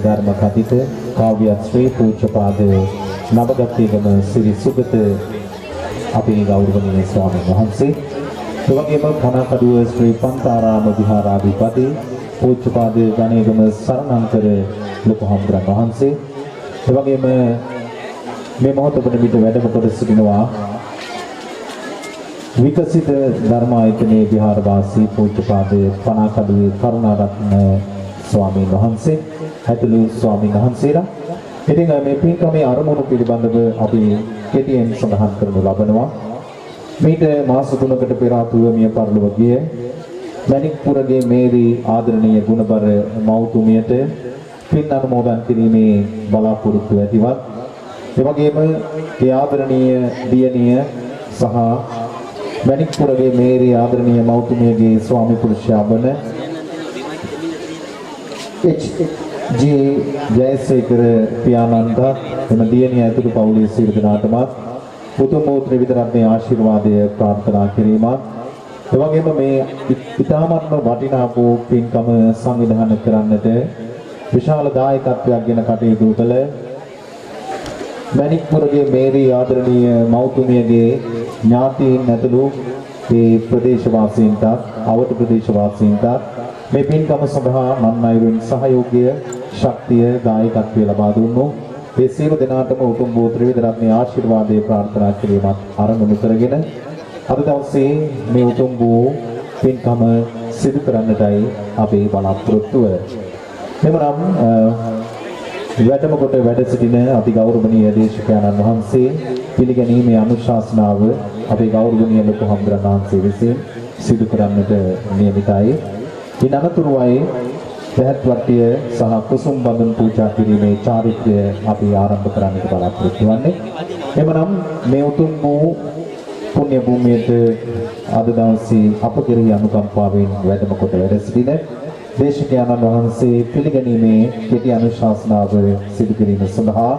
ධර්ම කතික කාව්‍ය ශ්‍රී පූජ්‍යපාද නවගත්තේගම ශ්‍රී සුගත අපේ ගෞරවනීය ස්වාමීන් වහන්සේ එවැගේම පණකඩුව ශ්‍රී පන්තාරාම විහාරාධිපති පූජ්‍යපාද ගණේගම සරණංකර ලොකු හාමුදුරන් වහන්සේ එවැගේම මේ මොහොතේ විට වැඩම කොට සිටිනවා විකසිත ධර්මායතනයේ විහාරවාසී පූජ්‍යපාද පණකඩුවේ කරුණාරත්න ස්වාමීන් වහන්සේ ඇතුළු ස්වාමීන් වහන්සේලා ඉතින් මේ පින්කමේ අරමුණු පිළිබඳව අපි කෙටියෙන් සඳහන් කරනු ලබනවා මේට මාස 3කට පෙර ආතුව මිය පරලොව ගිය මණික්පුරගේ මේරි ආදරණීය ගුණබර මෞතුමියට පින් අනුමෝදන් කිරීමේ බලාපොරොත්තු ඇතිවත් එවැගේම ඒ ආදරණීය දියණිය සහ මණික්පුරගේ මේරි ආදරණීය මෞතුමියගේ ස්වාමි පුරුෂයා වන H.G. ජයසේකර පියාණන්ට එම දියණිය ඇතුළු පවුලේ සියලු දෙනාටම උතුම් වූ ත්‍රිවිධ රත්නයේ ආශිර්වාදය ප්‍රාර්ථනා කිරීමත් එවැගේම මේ ඉතාමත්ම වටිනා වූ පින්කම සංවිධානය කරන්නට විශාල දායකත්වයක් ගෙන කටයුතු කළ මණික්පුරගේ මේරි ආදරණීය මෞතුමියගේ ඥාතීන් ඇතුළු ඒ ප්‍රදේශවාසීන්ට අවත ප්‍රදේශවාසීන්ට මේ පින්කම සඳහා මන් අයුරින් සහයෝගය ශක්තිය දායකත්වය ලබා දුන්නු ඒ සියලු දෙනාටම උතුම් වූ ත්‍රිවිධ රත්නයේ ආශිර්වාදය ප්‍රාර්ථනා කිරීමත් අරමුණු කරගෙන අද දවසේ මේ උතුම් වූ පින්කම සිදු කරන්නටයි අපේ බලාපොරොත්තුව. එමනම් වැඩම කොට වැඩ සිටින අති ගෞරවනීය දේශකයන්න් වහන්සේ පිළිගැනීමේ අනුශාසනාව අපේ ගෞරවනීය ලොකු හාමුදුරන් වහන්සේ විසින් සිදු කරන්නට නියමිතයි. ඉන් අනතුරුවයි පැහැත් වට්ටිය සහ කුසුම් බඳුන් පූජා කිරීමේ චාරිත්‍රය අපි ආරම්භ කරන්නට බලාපොරොත්තු වෙන්නේ. එමනම් මේ උතුම් වූ පුණ්‍ය භූමියට අද දවසේ අප කෙරෙහි අනුකම්පාවෙන් වැඩම කොට වැඩ සිටින දේශකයන්න් වහන්සේ පිළිගැනීමේ කෙටි අනුශාසනාව සිදු කිරීම සඳහා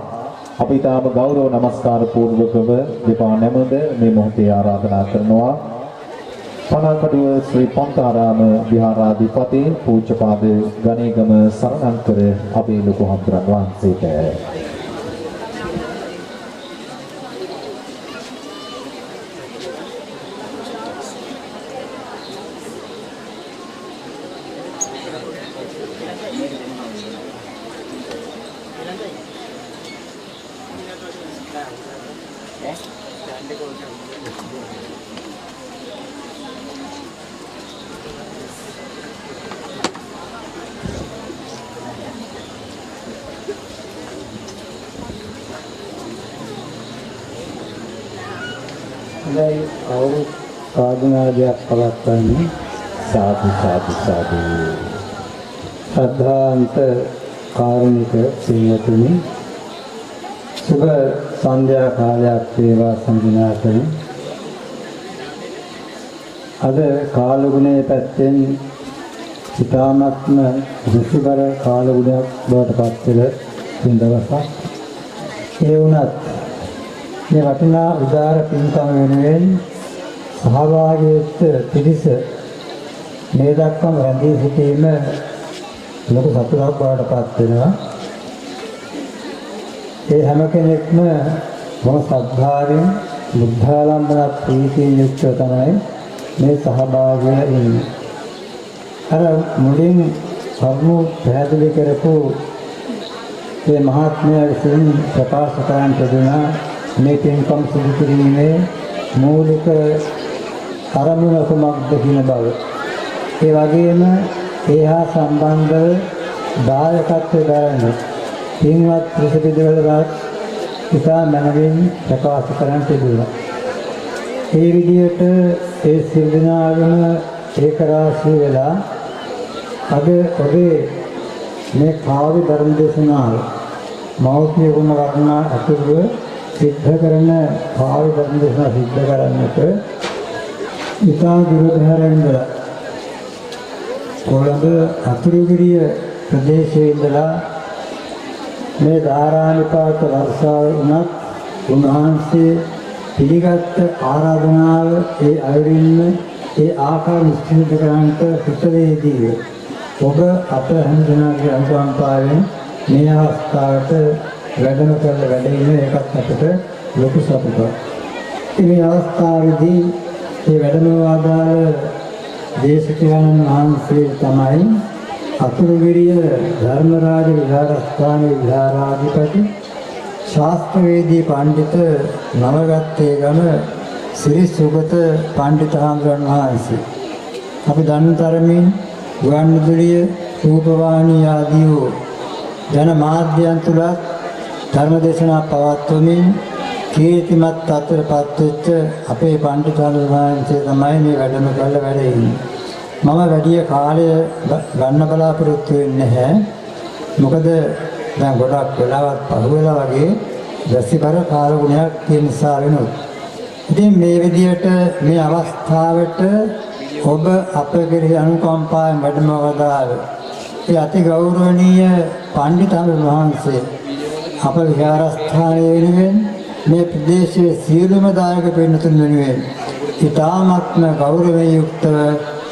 අපි තාම ගෞරව නමස්කාර පූර්වකව දෙපා නැමද මේ මොහොතේ ආරාධනා කරනවා. පණකඩුව ශ්‍රී පන්තාරාම විහාරාධිපති පූජ්‍යපාද ගණේගම සරණංකර අපේ ලොකු හාමුදුරන් වහන්සේට දැන් කවුරු සාධනාවක් පවත්වන්නේ සාදු සාදු සාදු ශ්‍රද්ධාන්ත කාරුණික සිංහතුනි සුබ සන්ධ්‍යා කාලයක් වේවා සම්දිනා කරමු. අද කාලගුණයේ පැත්තෙන් ඉතාමත්ම දුෂ්කර කාල ගුණයක් බවට පත් වෙන තියෙන දවසක්. ඒ වුණත් මේ වටිනා උදාර පින්කම වෙනුවෙන් සහභාගී වෙච්ච පිරිස මේ දක්වාම රැඳී සිටීම ලොකු සතුටක් බවට පත් වෙනවා. ඒ හැම කෙනෙක්ම මොන සද්ධාවෙන් බුද්ධාලම්බන ප්‍රීතියෙන් යුක්තව තමයි මේ සහභාගී වෙන්නේ. අර මුලින් කරුණු පැහැදිලි කරපු මේ මහත්මයා විසින් ප්‍රකාශ කරන්න තිබුණා මේ පින්කම් සිදු කිරීමේ මූලික අරමුණ කුමක්ද කියන බව. ඒ වගේම ඒහා සම්බන්ධව දායකත්වයෙන් දරන පින්වත් ප්‍රතිපදිවලවත් ඉතා මනමින් ප්‍රකාශ කරන්න තිබුණා. ඒ විදිහට ඒ සිල් දිනාගෙන ඒක රාශී වෙලා අද ඔබේ මේ කාව්‍ය ධර්ම දේශනාව මෞර්තිය ගුණ වර්ණනා අතුරුව සිද්ධ කරන කාව්‍ය ධර්ම දේශනා සිද්ධ කරන්නට ඉතා දුරදහරින්ද කොළඹ අතුරුගිරිය ප්‍රදේශයේ ඉඳලා මේ ධාරානිපාත වර්ෂාව වුණත් උන්වහන්සේ පිළිගත් ආරාධනාව ඒ අයුරින්ම ඒ ආකාර නිශ්චිත කරන්නට පිටවේදී ඔබ අප හැමදෙනාගේ අනුකම්පාවෙන් මේ අවස්ථාවට වැඩම කරලා වැඩිම එකත් අපිට ලොකු සතුටක්. මේ අවස්ථාවේදී මේ වැඩම වාදාල දේශකයන්න් වහන්සේ තමයි අතුරුගිරිය ධර්මරාජ විහාරස්ථානයේ විහාරාධිපති ශාස්ත්‍රවේදී පඬිත නවගත්තේ ගම සිරි සුගත පඬිත හාමුදුරන් වහන්සේ. අපි දන්න තරමින් ගුවන්විදුලිය රූපවාහිනී ආදී වූ ජන මාධ්‍යයන් තුලත් ධර්ම දේශනා පවත්වමින් කීර්තිමත් තත්ත්වයටපත් වෙච්ච අපේ පඬිත හාමුදුරන් වහන්සේ තමයි මේ වැඩම කළ වැඩ ඉන්නේ. මම වැඩි කාලය ගන්න බලාපොරොත්තු වෙන්නේ නැහැ. මොකද දැන් ගොඩක් වෙලාවක් පහුවෙලා වගේ දැසිකර කාල ගුණයක් තියෙන නිසා වෙනුත්. ඉතින් මේ විදිහට මේ අවස්ථාවට ඔබ අප කෙරෙහි අනුකම්පාවෙන් වැඩම වදාළ ඒ අති ගෞරවනීය පඬිත වහන්සේ අප විහාරස්ථානයේ වෙනුවෙන් මේ ප්‍රදේශයේ සියලුම දායක පින්තුන් වෙනුවෙන් ඉතාමත්ම ගෞරවයෙන් යුක්තව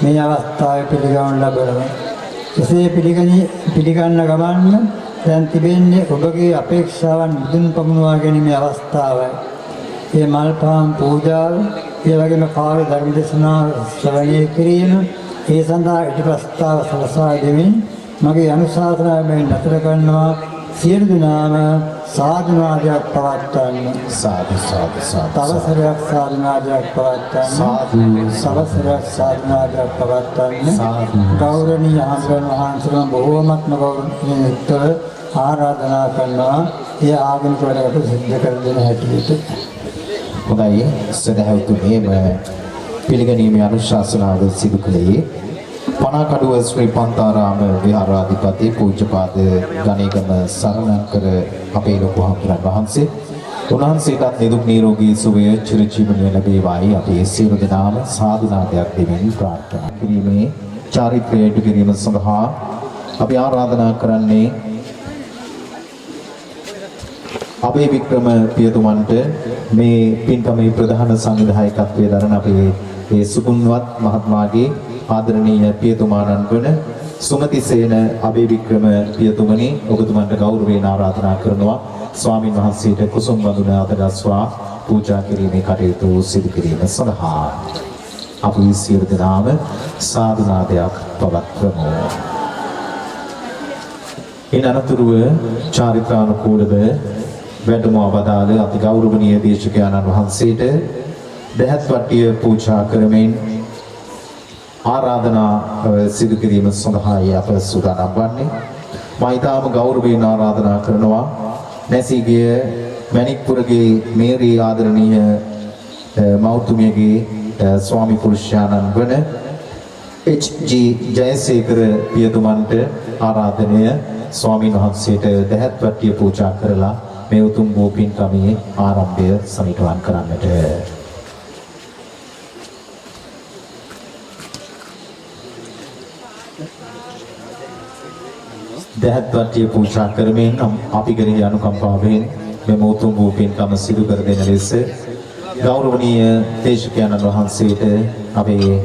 මේ අවස්ථාවේ පිළිගනු ලබනවා. එසේ පිළිගන්න ගමන්ම දැන් තිබෙන්නේ ඔබගේ අපේක්ෂාවන් මුදුන් පමුණවා ගැනීමේ අවස්ථාවයි. මේ මල් පහන් පූජාව, ඒ වගේම කාව්‍ය ධර්ම දේශනා ශ්‍රවණය කිරීම, ඒ සඳහා ඉදි ප්‍රස්තාව සලසා දෙමින් මගේ අනුශාසනාවෙන් නතර කරනවා. සියලු දෙනාම සාධනාදයක් පවත්වන්න. සාදු සාදු සාදු. තවසරයක් සාධනාදයක් පවත්වන්න. සවසරයක් සාධනාදයක් පවත්වන්න. ගෞරවනීය හාමුදුරන් වහන්සේලා බොහෝමත්ම ගෞරවයෙන් යුක්තව ආරාධනා කරනවා. ඒ ආගමික වැඩකට සිද්ධ කර දෙන හැටියට. හොඳයි සදහවතුනි මේ පිළිගැනීමේ අනුශාසනාව සිදු කළේ පනාකඩුව ශ්‍රී පන්තාරාම විහාරාධිපති පූජ්‍යපාද ගණේගම සරණංකර අපේ ලොකු හාමුදුරන් වහන්සේ. උන්වහන්සේටත් නිදුක් නිරෝගී සුවය චිරජීවනය ලැබේවායි අපි සියලු දෙනාම සාදුනාදයක් දෙමින් ප්‍රාර්ථනා කිරීමේ චාරිත්‍රය ඉටු කිරීම සඳහා අපි ආරාධනා කරන්නේ අපේ වික්‍රම පියතුමන්ට මේ පින්කමේ ප්‍රධාන සංවිධායකත්වයේ දරන අපේ ඒ සුගුණවත් මහත්මයාගේ ආදරණීය පියතුමාණන් වන සුමතිසේන අබේ වික්‍රම පියතුමනි ඔබතුමන්ට ගෞරවයෙන් ආරාධනා කරනවා ස්වාමින් වහන්සේට කුසුම් වඳුන අතගස්වා පූජා කිරීමේ කටයුතු සිදු කිරීම සඳහා අපි සියලු දෙනාම සාදුනාදයක් පවත්වමු. ඉන් අනතුරුව චාරිත්‍රානුකූලව වැඩම අවදාළ අති ගෞරවනීය දේශකයන්න් වහන්සේට දහත් වට්ටිය පූජා කරමින් ආරාධනා සිදු කිරීම සඳහායි අප සූදානම් වන්නේ. මා ඊටාම ගෞරවයෙන් ආරාධනා කරනවා නැසීගිය මණික්පුරගේ මේරී ආදරණීය මෞතුමියගේ ස්වාමි පුරුෂයාණන් වන එච්.ජී. ජයසේකර පියතුමන්ට ආරාධනය ස්වාමීන් වහන්සේට දහත් වට්ටිය පූජා කරලා මේ උතුම් වූ පින්කමේ ආරම්භය සමිටුවන් කරන්නට. දැහැත්වටිය පූජා කරමින් අපි කෙරෙහි අනුකම්පාවෙන් මෙම උතුම් වූ පින්කම සිදු කර දෙන ලෙස ගෞරවනීය දේශකයන්න් වහන්සේට අපේ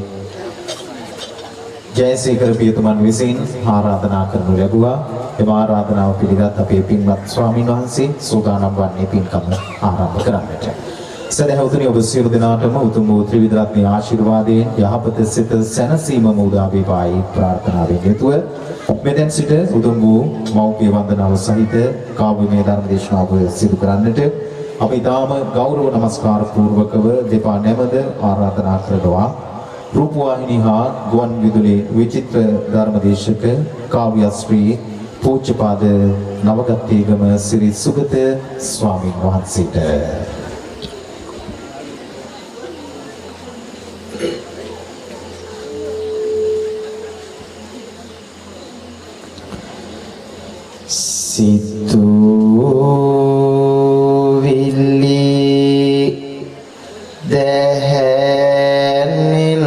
ජයසේකර පියතුමන් විසින් ආරාධනා කරනු ලැබුවා. එම ආරාධනාව පිළිගත් අපේ පින්වත් ස්වාමීන් වහන්සේ සූදානම් වන්නේ පින්කම ආරම්භ කරන්නට. සදහවතුනි ඔබ සියලු දෙනාටම උතුම් වූ ත්‍රිවිධ රත්නයේ ආශිර්වාදයෙන් යහපත සිත සැනසීම උදා වේවායි ප්‍රාර්ථනාවෙන් යුතුව මෙතෙන් සිට උතුම් වූ මෞපිය වන්දනාව සහිත කාව්‍යමය ධර්ම දේශනාව සිදු කරන්නට අපි තාම ගෞරව නමස්කාර පූර්වකව දෙපා නැමද ආරාධනා කරනවා. රූපවාහිනී හා ගුවන් විදුලි විචිත්‍ර ධර්මදේශක කාව්‍ය ශ්‍රී පූජ්‍යපාද නවගත්තේගම සිරි සුගත ස්වාමීන් වහන්සේට සිතුවිලි දැහැනින්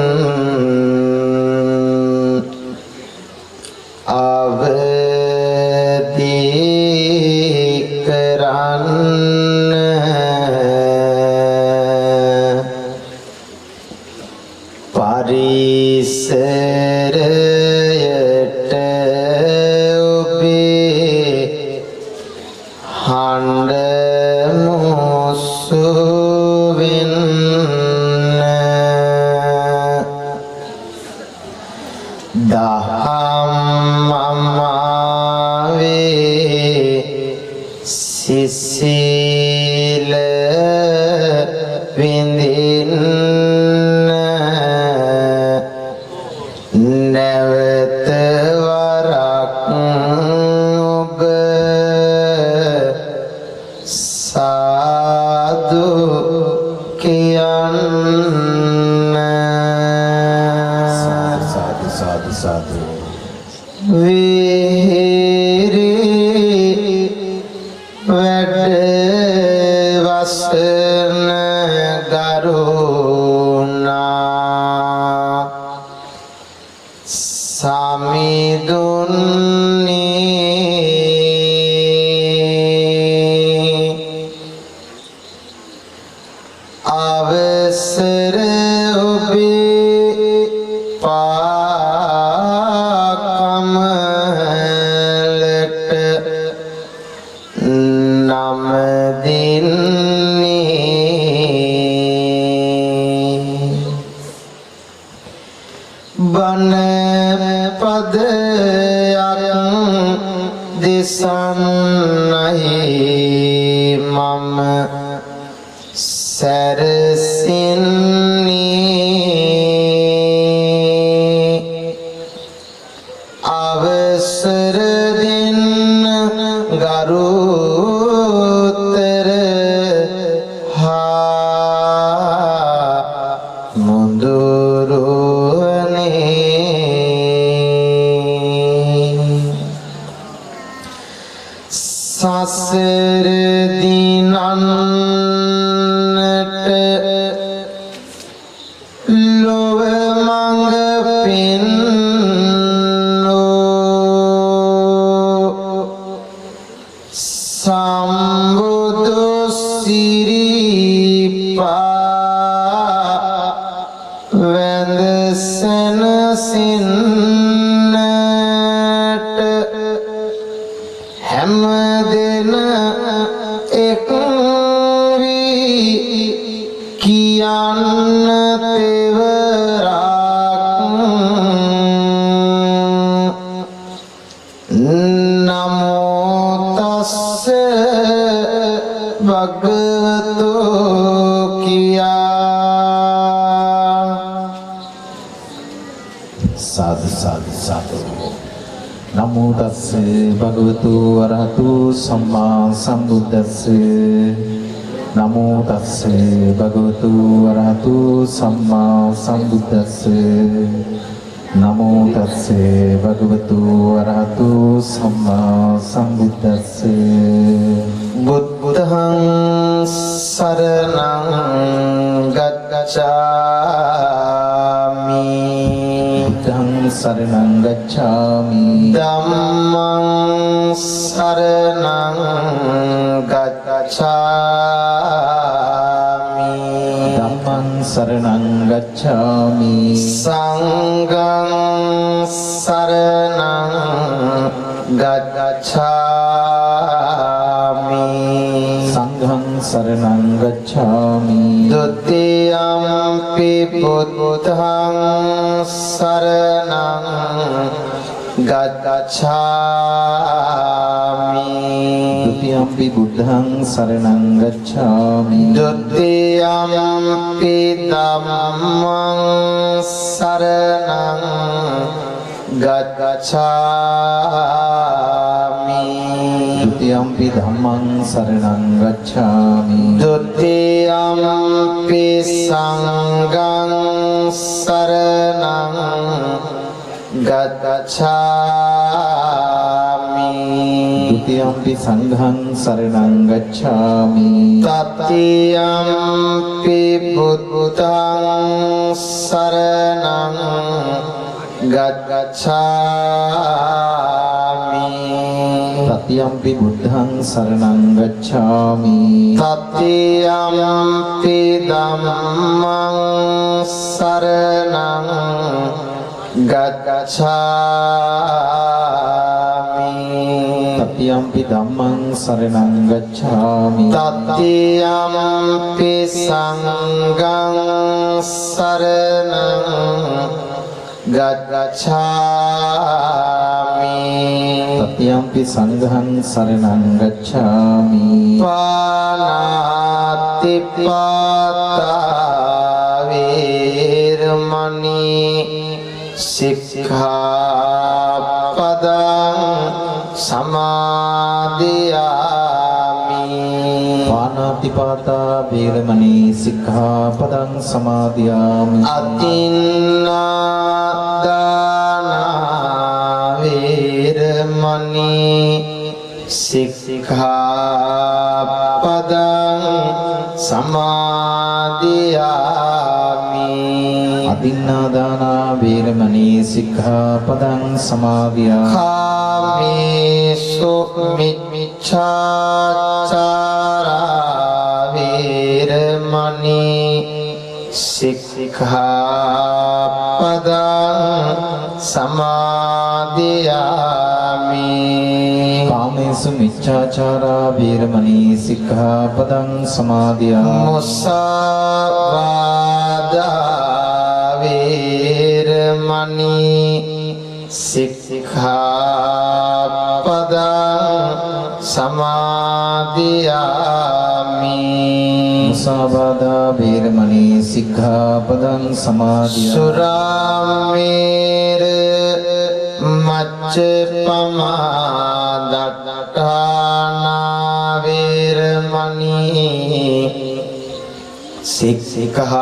අවදි කරන්න පරිසරයට ඔබේ හඬ මුසු වෙන්න දහම් අමාවේ සිසිල විඳින්න නැවත වරක් ඔබ සාදු කියන්න සාදු සාදු විහිරි වැඩ වසන ගරුණා සමිඳුන්නේ අවසර ඔබේ පාකමලට නම දෙන්නේ බණ පදයක් දෙසන්නයි මම සැරසින්නේ අවසර දෙන්න ගරුතර හා මුදුරුවනේ සසර දිනන්නට ලොව මඟ පෙන්නෝ සම්බුදු සිරිපා වැඳ සැනසෙන්නට හැම දෙන එක් වී කියන්න තෙවරක් නමෝ තස්ස භගවතු කියා සාදු සාදු සාදු නමෝ තස්ස භගවතු වරහතු සම්මා සම්බුද්දස්ස නමෝ තස්ස භගවතු වරහතු සම්මා සම්බුද්දස්ස නමෝ තස්ස භගවතු වරහතු සම්මා සම්බුද්දස්ස බුද්ධං සරණං ගච්ඡාමි ධම්මං සරණං ගච්ඡාමි ධම්මං saranang gacchami Dhammang saranang gacchami sanghang saranang gacchami Sanghang saranang gacchami Dutiyampi buddhang saranang gacchami Dutiyampi buddhang saranang gacchami Dutiyampi dhammang saranang gacchami Dutiyampi dhammang saranang gacchami Dutiyampi sanghang saranang gacchami Dutiyampi sanghang saranang gacchami Tatiyampi buddhang saranang gacchami Tatiyampi buddhang saranang gacchami Tatiyampi dhammang saranang gacchami Tatiyampi dhammang saranang gacchami Tatiyampi sanghang saranang gacchami Tatiyampi sanghang saranang gacchami Panatipata virmani Sikkhapadang samadhiyami Panatipata veramani sikkhapadang samadhiyami Atinadana virmani Sikkhapadang samadhiyami Adinādāna veramani sikkhapadang samadhiyami Kāmesu micchācara virmani Sikkhapadang samadhiyami Kāmesu micchācara veramani sikkhapadang samadhiyami Musāvāda virmani Sikkhapadang samadhiyami Musāvāda veramani sikkhapadang samadhiyami Suramera Macchapama Dattana virmani Sikkhapadang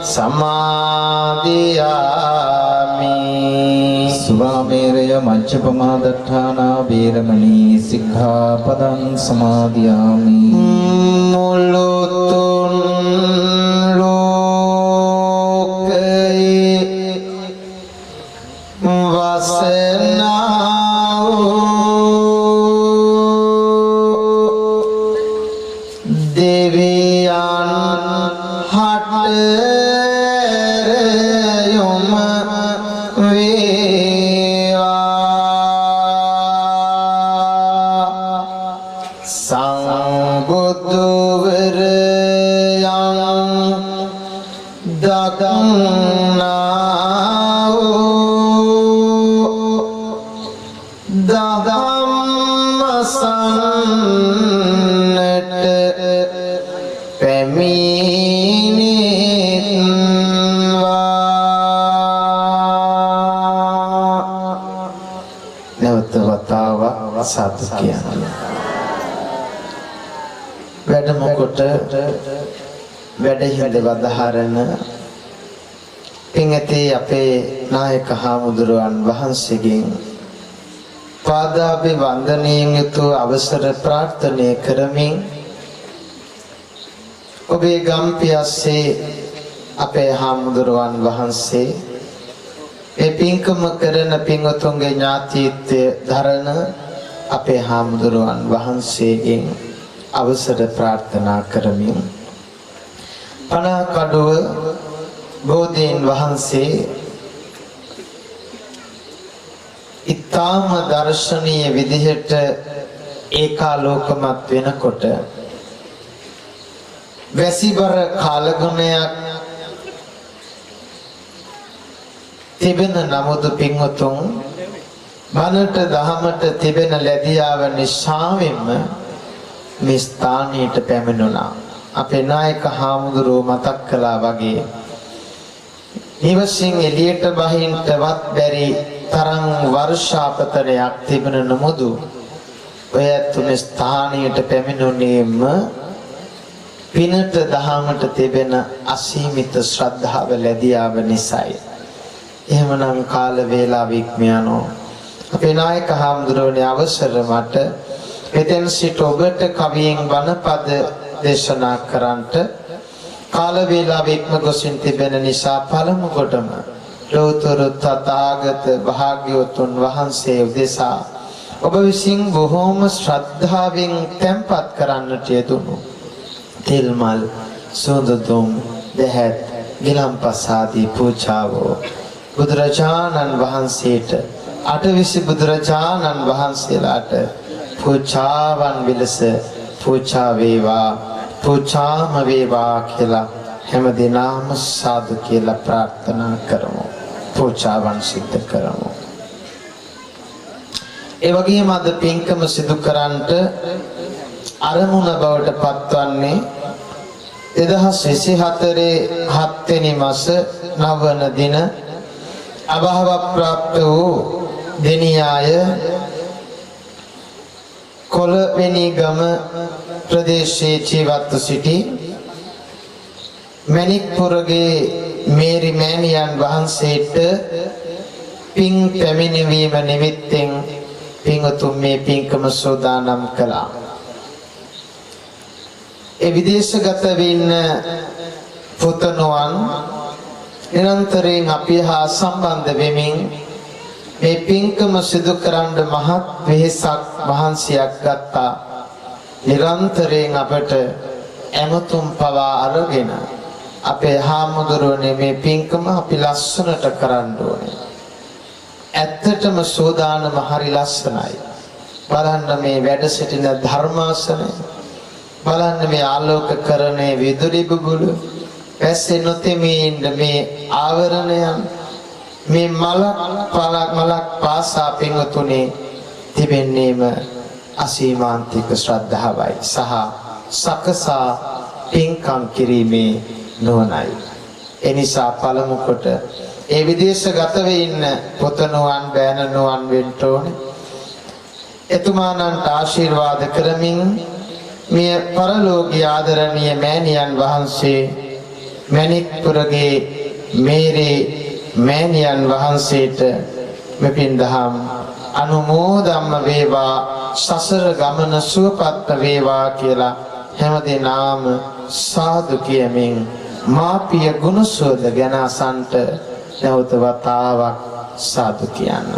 samadhiyami Surameraya Majjapamadatthana veramani sikkhapadang samadhiyami Mulutun lokaye vasenau deviyan hatterayum veva Sangbuddhu virayam dagnau dahammasannat peminitva Nawata watawa satu kiyan වැඩම කොට වැඩහිඳ වදාහරන පින්ඇති අපේ නායක හාමුදුරුවන් වහන්සේගෙන් පාදාභිවන්දනයෙන් යුතු අවසර ප්‍රාර්ථනා කරමින් ඔබේ ගම්පියස්සේ අපේ හාමුදුරුවන් වහන්සේ මේ පින්කම කරන පින්වතුන්ගේ ඥාතිත්වය දරන අපේ හාමුදුරුවන් වහන්සේගෙන් අවසර ප්‍රාර්ථනා කරමින් පණකඩුව බෝධීන් වහන්සේ ඊ타ම දර්ශනීය විදිහට ඒකාලෝකමත් වෙනකොට වැසිබර කාලගුණයක් තිබෙන නමුදු පින්වතුන් බණට දහමට තිබෙන ලැබියාව නිසාවෙන්ම මේ ස්ථානයට පැමිණුණා. අපේ නායක හාමුදුරුවෝ මතක් කළා වගේ නිවසින් එළියට බහින්නවත් බැරි තරම් වර්ෂාපතරයක් තිබෙන නමුදු ඔය තුන ස්ථානයට පැමිණුණේම පිනට දහමට තිබෙන අසීමිත ශ්‍රද්ධාව ලැබියාව නිසායි. එහෙමනම් කාල වේලාව ඉක්ම යනවා. අපේ නායක හාමුදුරුවනේ අවසර මට මෙතෙන් සිට ඔබට කවියෙන් බණපද දේශනා කරන්නට කාල වේලාව ඉක්ම ගොසින් තිබෙන නිසා පළමු කොටම ලෝතර තථාගත භාග්‍යවතුන් වහන්සේ උදෙසා ඔබ විසින් බොහෝම ශ්‍රද්ධාවෙන් තැන්පත් කරන්නට යෙදුණු තෙල් මල් සුවඳ දෙහැත් ගිලම්පස ආදී පූජාවෝ බුදුරජාණන් වහන්සේට අටවිසි බුදුරජාණන් වහන්සේලාට පූජාවන් විලස පූජා වේවා පූජාම වේවා කියලා හැමදෙනාම සාදු කියලා ප්‍රාර්ථනා කරමු. පූජාවන් සිද්ධ කරමු. ඒ වගේම අද පින්කම සිදු කරන්නට අරමුණ බවට පත්වන්නේ 2024 7 වෙනි මාස 9 වන දින අභාව ප්‍රාප්ත වූ දෙනියාය කොළවෙනිගම ප්‍රදේශයේ ජීවත්ව සිටි මණික්පුරගේ මේරි මෑණියන් වහන්සේට පින් පැමිණවීම නිමිත්තෙන් පින්වතුන් මේ පින්කම සෝදානම් කළා. ඒ විදේශගත වෙන්න පුතණුවන් නිරන්තරයෙන් අපි හා සම්බන්ධ වෙමින් මේ පින්කම සිදු කරන්න මහත් වෙහෙසක් මහන්සියක් ගත්තා. නිරන්තරයෙන් අපට ඇමතුම් පවා අරගෙන අපේ හාමුදුරුවනේ මේ පින්කම අපි ලස්සනට කරන්න ඕනේ. ඇත්තටම සෝදානම හරි ලස්සනයි. බලන්න මේ වැඩ සිටින ධර්මාසනය, බලන්න මේ ආලෝකකරණයේ විදුලි බුබුලු, ඇසේ නොතෙමී ඉන්න මේ ආවරණයන්, මේ මලක් පාසා පින්වතුනේ තිබෙන්නේම අසීමාන්තික ශ්‍රද්ධාවයි සහ සකසා පින්කම් කිරීමේ නුවණයි. එනිසා පළමු කොට ඒ විදේශගත වෙ ඉන්න පුතණුවන් බෑණනුවන් වෙන්න ඕනේ. එතුමානන්ට ආශිර්වාද කරමින් මේ පරලෝකීය ආදරණීය මෑණියන් වහන්සේ මණික්පුරගේ මේරේ මෑණියන් වහන්සේට මෙපින් දහම් අනුමෝදම්ම වේවා, සසර ගමන සුවපත් වේවා කියලා හැමදෙනාම සාදු කියමින් මාපිය ගුණසෝද ගැන අසන්ට නැවත වතාවක් සාදු කියන්න.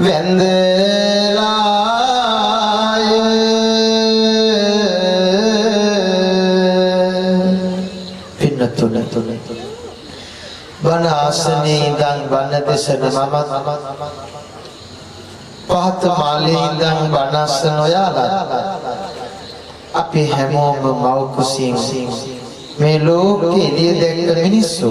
වැඳලාය පින්නතුන බණ ආසනේ ඉඳන් බණ දෙසන මමත් පහත මාලේ ඉඳන් බණ අසන ඔයාලා අපි හැමෝම මව් කුසින් මේ ලෝකේ එළිය දැක්ක මිනිස්සු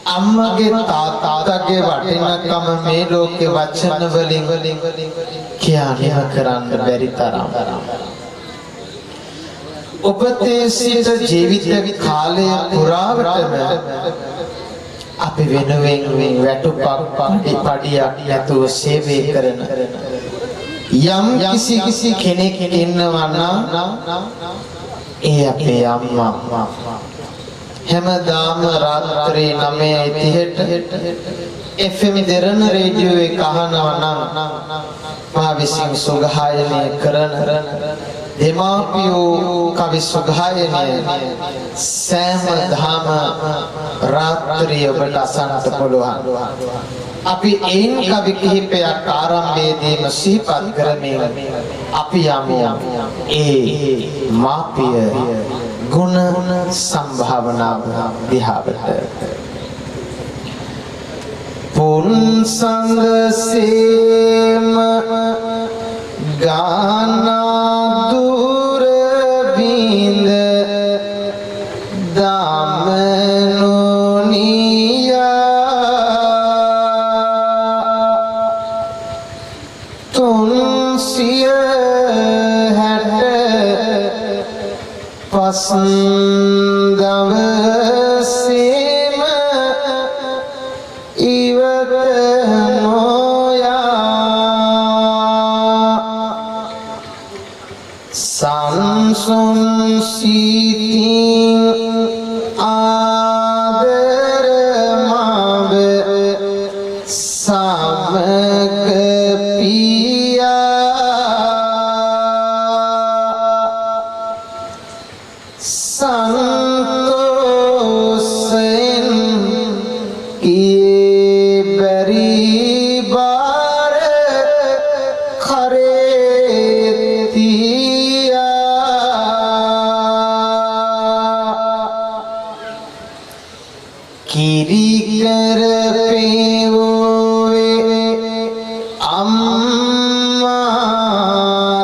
අම්මගේ තාත්තගේ වටිනකම මේ ලෝකේ වචන වලින් කියන්න කරන්න බැරි තරම් ඔබතේ සිට ජීවිත කාලය පුරාවටම අපි වෙනුවෙන් වැටුපක් පඩියක් නැතුව සේවය කරන යම් කිසි කෙනෙක් ඉන්නවා නම් ඒ අපේ අම්මා හැමදාම රාත්‍රී 9:30ට FM දෙරණ රේඩියෝ එක අහනවා නම් මා විසින් සුගායනය කරන දෙමාපියෝ කවි සුගායනය සෑමදාම රාත්‍රී ඔබට අසන්නට පුළුවන්. අපි එයින් කවි කිහිපයක් ආරම්භයේදීම සිහිපත් කරමින් අපි යමු ඒ මාපිය ගුණ සම්භාවනාව දිහාවට. පුන්සංග සේම ගානා දුර බින්ද දමනෝනියා තුන්සිය හැට පස්දවසේම ඉවත සංසුන් සීතින් ආදර මව සමග පියා සන්තෝෂෙන් කියේ බැරි බාර කරේ කිරිකර පේවෝවේ අම්මා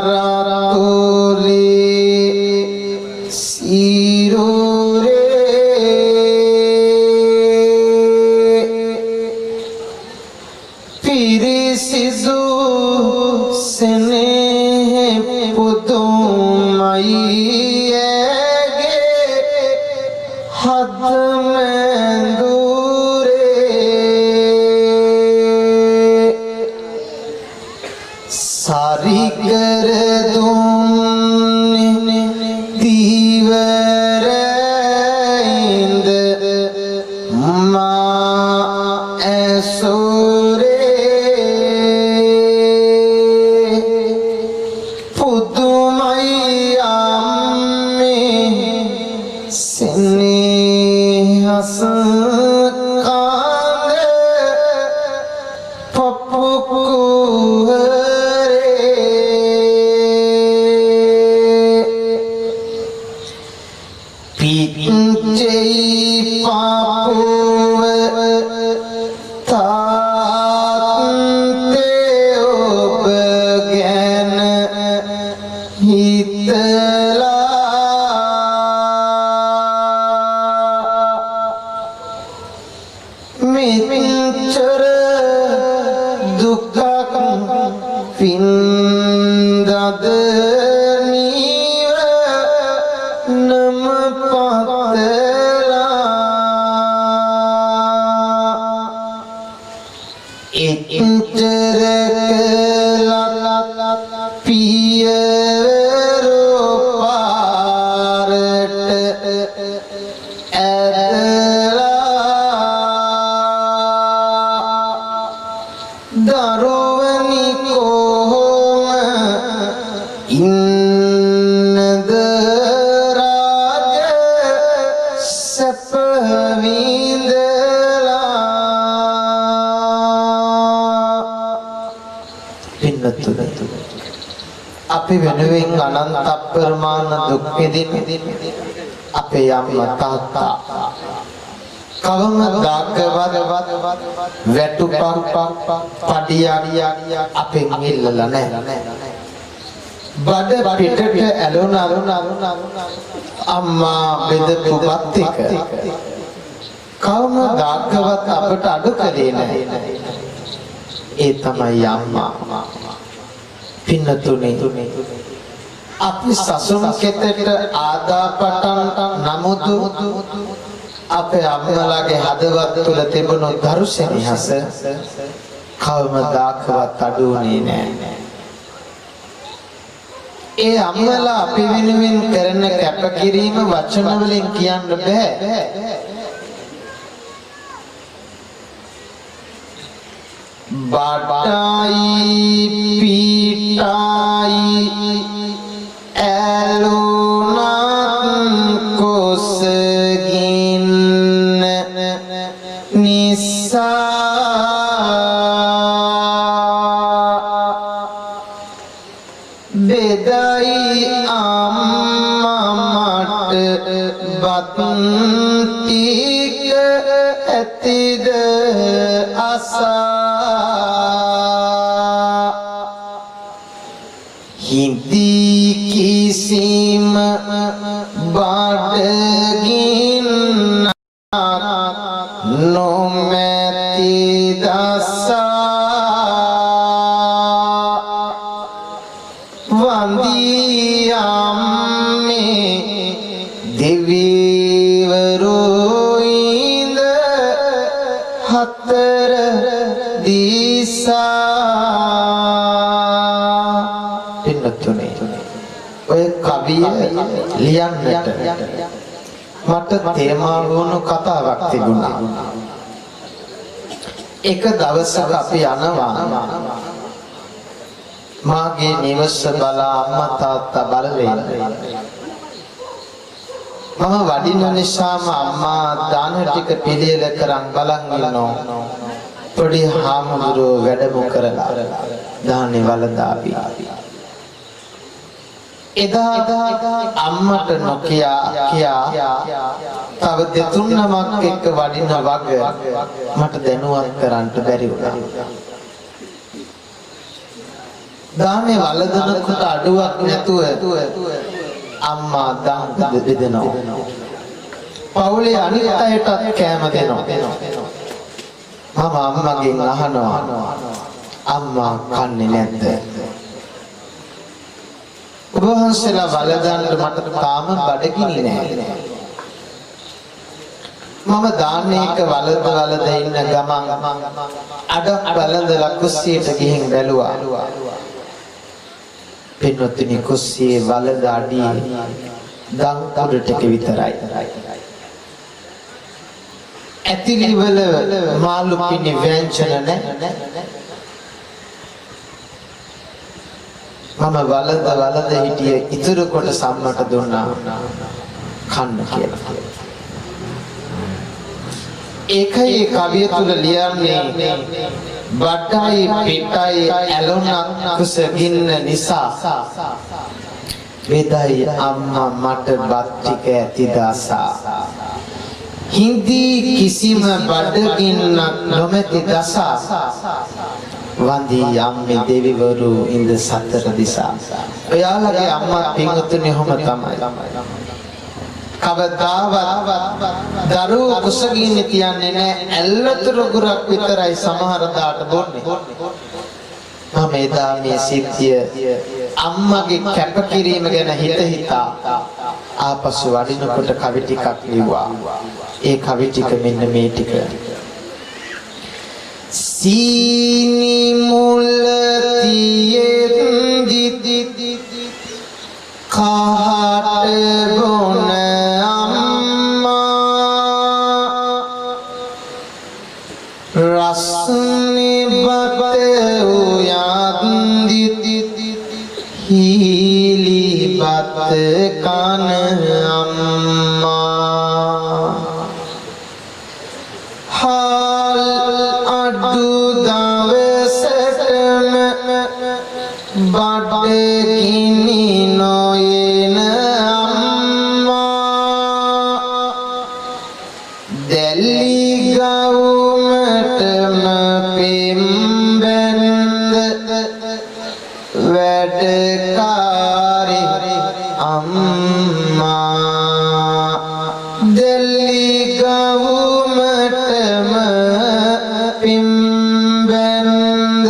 රාතෝලේ සිරුරේ පිරිසිදු සෙනෙහ පුදුමයි ඇගේ හදමැදුරේ සරිකර දුන්නේ දීවරයින්ද මා ඇසුරේ පුදුමයි අම්මේ සෙනෙහස කාඳ පපු කුහරේ පිච්චෙයි පාපුව තාත්තේ ඔබ ගැන හිතලා මෙච්චර දුකක් වින්දද නිවනම පතලා එච්චර කළත් පියවරෝ පාරට දරුවනි කොහොම ඉන්නද රාජ සැප විඳලා පින්නතුනි අපි වෙනුවෙන් අනන්ත අප්‍රමාණ දුක් විඳින අපේ අම්මා තාත්තා කවමදාකවත් වැටුපක් පඩියක් අපෙන් ඉල්ලලා නැහැ. බඩ පිටට ඇලුන අම්මා බෙදපු බත් එක කවමදාකවත් අපට අඩු කළේ නැහැ. ඒ තමයි අම්මා. පින්නතුනි අපි සසුන් කෙතට ආදාපටන් නමුදු අපේ අම්මලාගේ හදවත් තුල තිබුණු දරු සෙනෙහස කවමදාකවත් අඩු වුණේ නැහැ. ඒ අම්මලා අපි වෙනුවෙන් කරන කැපකිරීම වචන වලින් කියන්න බෑ. බඩයි පිටයි ඇලුනත් කුසගින්න නිසා බෙදයි අම්මා මට බත් ටික ඇතිද අසා හිඳි කිසිම බඩගින්න නොමැති දසා වන්දී අම්මේ දෙවිවරු ඉඳ හතර දිසා ඔය කවිය ලියන්නට මට තේමා වුණු කතාවක් තිබුණා. එක දවසක අපි යනවා මාගේ නිවස බලා අම්මා තාත්තා බලලේ. මම වඩින නිසාම අම්මා දාන ටික පිළියෙල කරන් බලන් ඉන්නවා. පොඩි හාමුදුරුවෝ වැඩම කරලා දානේ වළඳාවි. එදා අම්මට නොකියා තව දෙතුන් නමක් එක්ක වඩින වග මට දැනුවත් කරන්න බැරි වුණා. දානේ වළඳනකොට අඩුවක් නැතුව අම්මා දාන බෙදෙනවා. පවුලේ අනිත් අයටත් කෑම දෙනවා. මම අම්මගෙන් අහනවා අම්මා කන්නේ නැද්ද? ඔබ වහන්සේලා වළඳන්න මට තාම බඩගිනි නැහැ. මම දාන්නේක වළඳ ඉන්න ගමන් අඩක් වළඳලා කුස්සියට ගිහින් බැලුවා. පින්වත්නි කුස්සියේ වළඳ අඩියේ දන් කුඩ ටික විතරයි. ඇතිලි වල මාළු පිණි ව්‍යංජන නැහැ. මම වළඳ හිටියේ ඉතුරු කොට සම්මට දුන්නා කන්න කියලා. ඒකයි කවිය තුල ලියන්නේ බඩයි පිටයි ඇලුනක් කුසගින්න නිසා වේදයි අම්මා මට බත් ටික ඇති දාසා හිඳි කිසිම බඩගින්නක් නොමැති දසා වන්දී අම්මේ දෙවිවරු ඉඳ සතර දිසා. ඔයාලගේ අම්මා පින්වතුනි ඔහොම තමයි. කවදාවත් දරුවෝ කුසගින්න තියන්නේ නැහැ. ඇල්ලතුරු ගුරක් විතරයි සමහර දාට බොන්නේ. මම එදා මේ සිද්ධිය අම්මගේ කැපකිරීම ගැන හිතා ආපසු වඩිනකොට කවි ටිකක් ලිව්වා. ඒ කවි ටික මෙන්න මේ ටික. සීනි මුල තියෙද්දි කහට බොන අම්මා රස්නේ බත උයන්දි හීලි බත කන අම්මා හාල් අඩු දවසේ බඩගිනි නොයන අම්මා දැලි ගවුමටම පෙම්බැන්ද වැඩකාරි අම්මා දැලි ගවුමටම පෙම්බැන්ද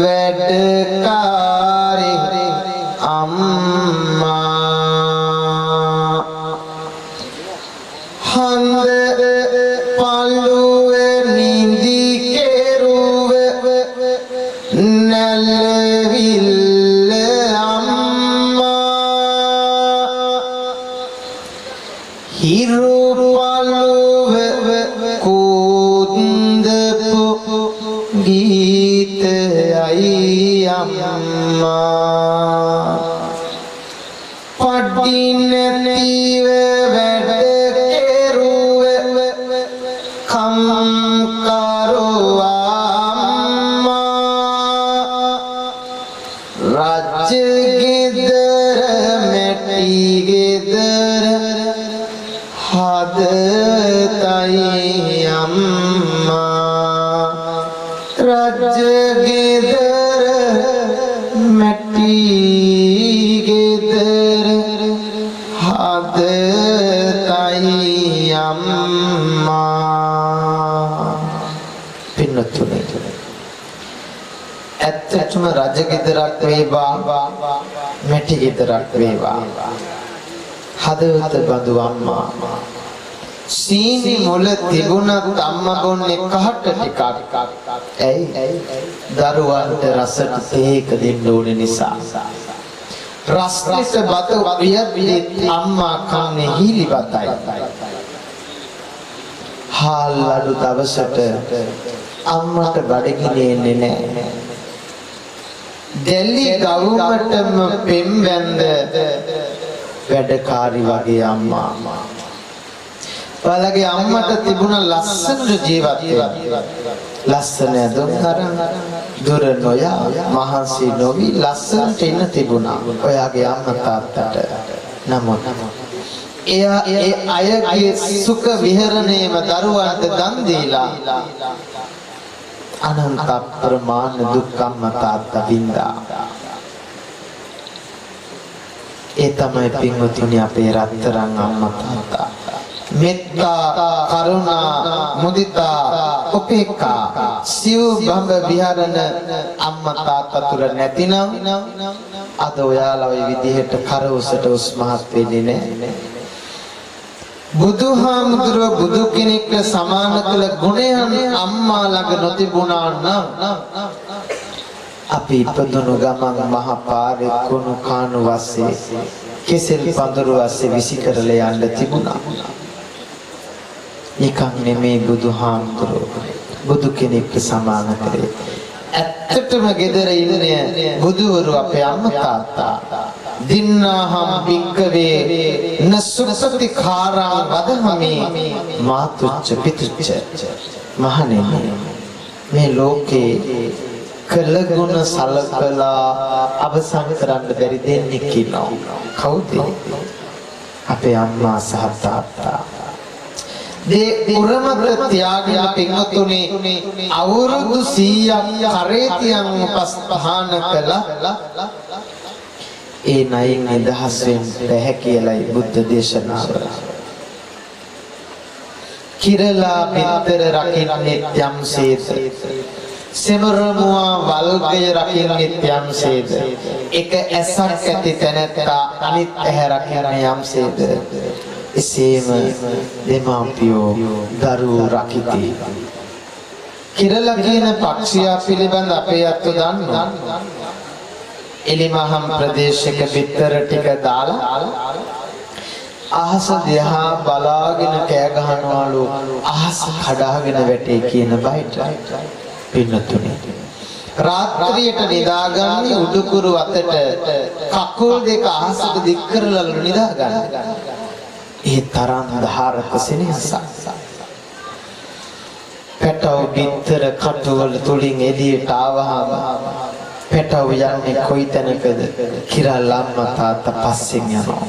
වැඩකාරි අම්මා හඳ පළුව නිදි කෙරුව නැලවිල්ල අම්මා හිරු පළුව කුන්දපු ගීතයයි අම්මා පඩි නැතිව වැඩ කෙරුව කම්කරුවා අම්මා රජ ගෙදර මැටි ගෙදර හදතයි අම්මා රජ ගෙදර මැටි ගෙදර හදතයි අම්මා පින්නතුනේ ඇත්තටම රජ ගෙදරක් වේවා මැටි ගෙදරක් වේවා හදවත බඳු අම්මා සීනි මුල තිබුණත් අම්මා බොන්නේ කහට ටිකක් ඇයි දරුවන්ට රසට තේක දෙන්න ඕන නිසා රස්නෙට බත වියත් අම්මා කන්නේ හීලි බතයි හාල් අඩු දවසට අම්මට බඩගිනි එන්නේ නැහැ දෙලි ගවුමටම පෙම්බැන්ද වැඩකාරි වගේ අම්මා ඔයාලගේ අම්මට තිබුණ ලස්සන ජීවත් වෙන්න ලස්සන ඇඳුම් අරන් දුර නොයා මහන්සි නොවි ලස්සනට ඉන්න තිබුණා ඔයාගේ අම්මා තාත්තට නමුත් එයා ඒ අයගේ සුඛ විහරණයම දරුවන්ට දන් දීලා අනන්ත ප්‍රමාණ දුක් අම්මා තාත්තා විඳා ඒ තමයි පින්වතුනි අපේ රත්තරන් අම්මා තාත්තා මෙත්තා කරුණා මුදිතා උපේක්ඛා සිව් බඹ විහරණ අම්මා තාත්තා තුර නැතිනම් අද ඔයාලා ওই විදිහට කරවසට උස් මහත් වෙන්නේ නැහැ බුදුහාමුදුරුව බුදු කෙනෙක්ට සමාන කළ ගුණයන් අම්මා ළඟ නොතිබුණා නම් අපි ඉපදුණු ගමන් මහ පාරේ කුණු කාණු වස්සේ කෙසෙල් පඳුරු වස්සේ විසි කරලා යන්න තිබුණා. නිකන් නෙමේ බුදුහාමුදුරුව බුදු කෙනෙක්ට සමාන කරේ. ඇත්තටම gedara ඉන්නේ බුදුවරු අපේ අම්මා තාත්තා. දින්නාහම් භික්කවේ නසුපති කාරං වදහමි මාතුච්ච පිතුච්ච මහණෙනි මේ ලෝකේ කළගුණ සලකලා අවසන් කරන්න බැරි දෙන්නෙක් ඉන්නවා. කවුද? අපේ අම්මා සහ තාත්තා. දේ උරමත ත්‍යාගයෙන් පින්වතුනි අවුරුදු 100ක් කරේතියන් උපස්ථාන කළා. ඒ නයින් නිදහස් වෙන්න බැහැ කියලායි බුද්ධ දේශනාව. කිරලා පිටර රකින්නේ යම්සේද සෙමරමුවා වල්ගය රකින්නේ යම්සේද එක ඇසක් ඇති තැනැත්තා අනිත් ඇහැ රකින්නේ යම්සේද එසේම දෙමාපියෝ දරුවෝ රකිති. කිරලා කියන පක්ෂියා පිළිබඳ අපේ අත්ව දන්නවා. එලිමහම් ප්‍රදේශයක පිටර ටික දාලා අහස දිහා බලාගෙන කෑ ගහනවලු අහස කඩාගෙන වැටේ කියන බයිට. පින්නතුනි රාත්‍රියට නිදාගන්නේ උඩුකුරු අතට කකුල් දෙක අහසට දික් කරලා නිදාගන්න. ඒ තරම් ධාරක සෙනෙහසක්. පැටව බිත්තර කටුවල තුලින් එළියට ආවහම පැටව යන්නේ කොයි තැනකද කිරල් අම්මා තාත්තා පස්සෙන් යනවා.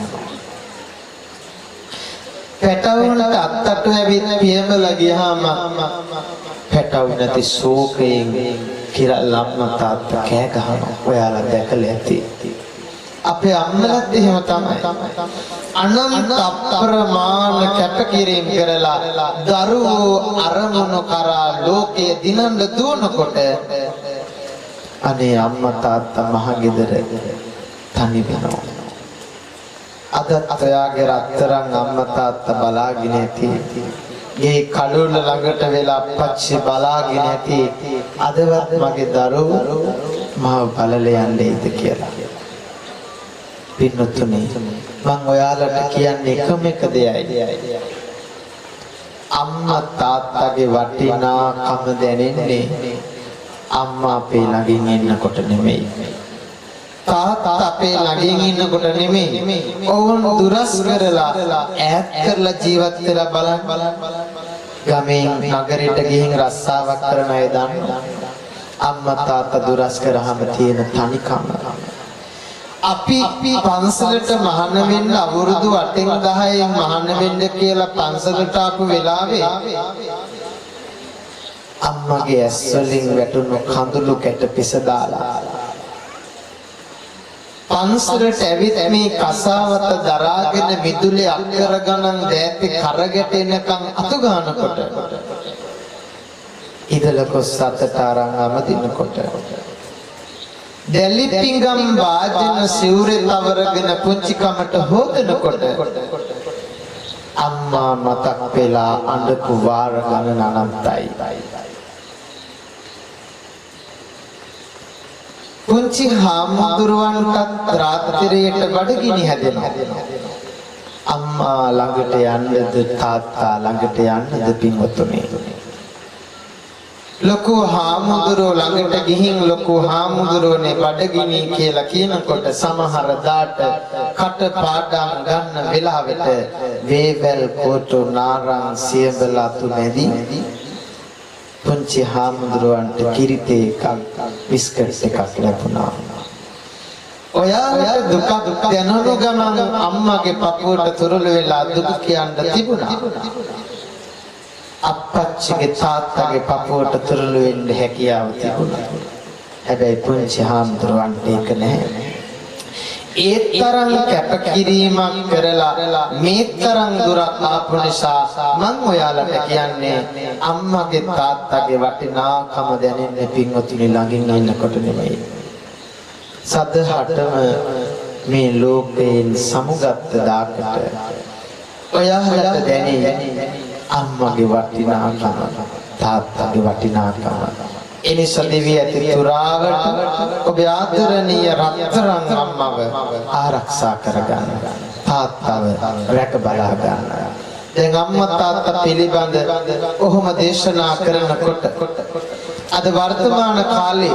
පැටවුන්ට අත්තට ඇවිත් පියඹලා ගියාම පැටව නැති ශෝකයෙන් කිරල් අම්මා තාත්තා කෑ ගහනවා. ඔයාලා දැකලා ඇති. අපේ අම්මලත් එහෙම තමයි. අනන්ත අප්‍රමාණ කැපකිරීම කරලා දරුවෝ අරමුණු කරා ලෝකයේ දිනන්න දුවනකොට අනේ අම්මා තාත්තා මහගෙදර තනි වෙනවා. අදත් ඔයාගේ රත්තරන් අම්මා තාත්තා බලාගෙන ඇති. ගේ කඩුල්ල ළඟට වෙලා අප්පච්චි බලාගෙන ඇති. අදවත් මගේ දරුවෝ මාව බලලා යන්නේද කියලා. පින්නතුනේ මම ඔයාලට කියන්නේ එකම එක දෙයයි. අම්මා තාත්තගේ වටිනාකම දැනෙන්නේ අම්මා අපේ ළඟින් ඉන්නකොට නෙමෙයි. තාත්තා අපේ ළඟින් ඉන්නකොට නෙමෙයි. ඕන් දුරස් කරලා ඈත් කරලා ජීවත් වෙලා බලන්න. ගමෙන් නගරයට ගිහින් රස්සාවක් කරන අය දන්නවා. අම්මා තාත්තා දුරස් කරාම තියෙන තනිකම. අපි පන්සලට මහාන වෙන්න අවුරුදු 8න් 10න් මහාන වෙන්න කියලා පන්සලට ආපු වෙලාවේ අම්මගේ ඇස් වලින් වැටුණු කඳුළු කැට පිස දාලා පන්සලට ඇවිත් මේ කසාවත දරාගෙන මිදුලේ අක්කර ගණන් දෑපි කරගැට එනකන් අතු ගන්නකොට ඉදල කොස් අතට අරන් අමදිනකොට දැලි පිංගම් වාදන සිවුරේ තවරගෙන පුංචි කමට හොදනකොට අම්මා මතක් වෙලා අඬපු වාර ගණන අනන්තයි. පුංචි හාමුදුරුවන්ටත් රාත්‍රියට බඩගිනි හැදෙනවා. අම්මා ළඟට යන්නද තාත්තා ළඟට යන්නද පින්වතුනි. ලොකු හාමුදුරුවෝ ළඟට ගිහින් ලොකු හාමුදුරුවනේ බඩගිනි කියලා කියනකොට සමහර දාට කට පාඩම් ගන්න වෙලාවට වේවැල් කොටු නාරං සියඹලා තුනේදී පුංචි හාමුදුරුවන්ට කිරිතේ එකක් බිස්කට් එකක් ලැබුණා. ඔයාලට දුක දැනුණු ගමන් අම්මගේ පපුවට තුරුළු වෙලා දුක කියන්න තිබුණා. අප්පච්චිගේ තාත්තගේ පපුවට තුරුළු වෙන්න හැකියාව තිබුණා. හැබැයි පුංචි හාමුදුරුවන්ට ඒක නැහැ. ඒ තරම් කැපකිරීමක් කරලා මේ තරම් දුරක් ආපු නිසා මම ඔයාලට කියන්නේ අම්මගේ තාත්තගේ වටිනාකම දැනෙන්නේ පින්වතුනි ළඟින් ඉන්නකොට නෙමෙයි. සදහටම මේ ලෝකයෙන් සමුගත් දාකට ඔයාලට දැනෙන්නේ අම්මගේ වටිනාකම තාත්තගේ වටිනාකම. එනිසා දෙවිය ඇති තුරාවට ඔබ ආදරණීය රත්තරන් අම්මව ආරක්ෂා කරගන්න. තාත්තව රැක බලා ගන්න. දැන් අම්මා තාත්තා පිළිබඳ ඔහොම දේශනා කරනකොට අද වර්තමාන කාලේ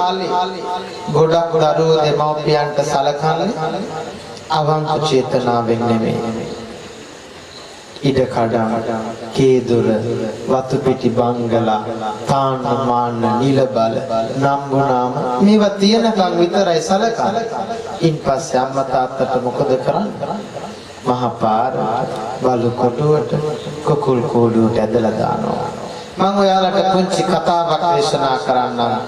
ගොඩක් දරුවෝ දෙමව්පියන්ට සලකන්නේ අවංක චේතනාවෙන් නෙමෙයි. ඉඩ කඩම් කේදුර වතු පිටි බංගලා තාන්න මාන්න නිල බල නම්බුනාම මේවා තියනකම් විතරයි සලකන්නේ. ඉන්පස්සේ අම්මා තාත්තට මොකද කරන්නේ? මහපාර බලු කොටුවට කුකුල් කෝඩුවට ඇදලා දානවා. මම ඔයාලට පුංචි කතාවක් දේශනා කරන්නම්.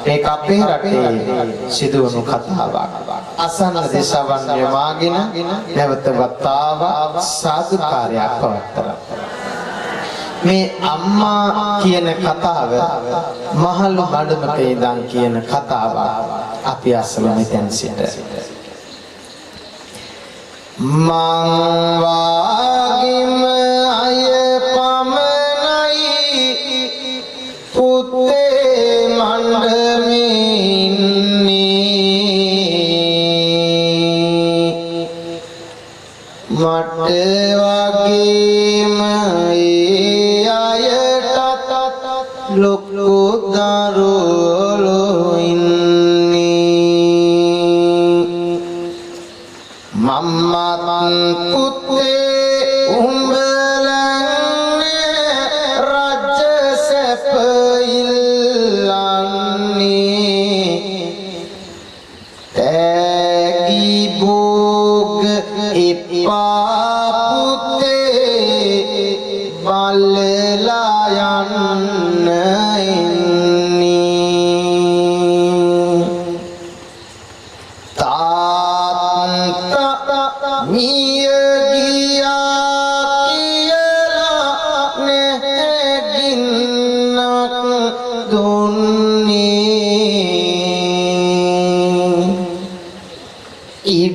මේක අපේ රටේ සිදුවුණු කතාවක්. අසන්න දේශවන් යමාගෙන නැවත වතාවක් සාදුකාරයක් පවත්තරා. මේ අම්මා කියන කතාව මහලු බඩමක ඉඳන් කියන කතාවක්. අපි අසමු මෙතෙන් සිට. මං වාගිම අය පමණයි පුතේ මණ්ඩමින්නේ මට වගේම ඒ අයටත් ලොකු දරුවෝ ඉන්නේ මම්මත් පුතේ උඹලන්නේ රජ සැප ඉල්ලන්නේ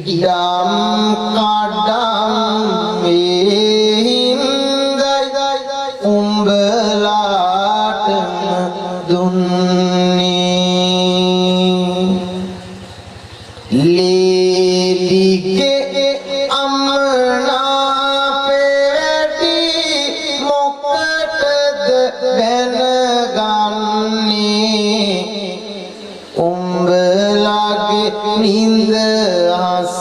ඉඩම් කඩම් හින්දයි උඹලාටම දුන්නේ ලේලිගේ අම්මනාපේ වැඩි මොකටද දැනගන්නේ උඹලාගේ නින්ද හස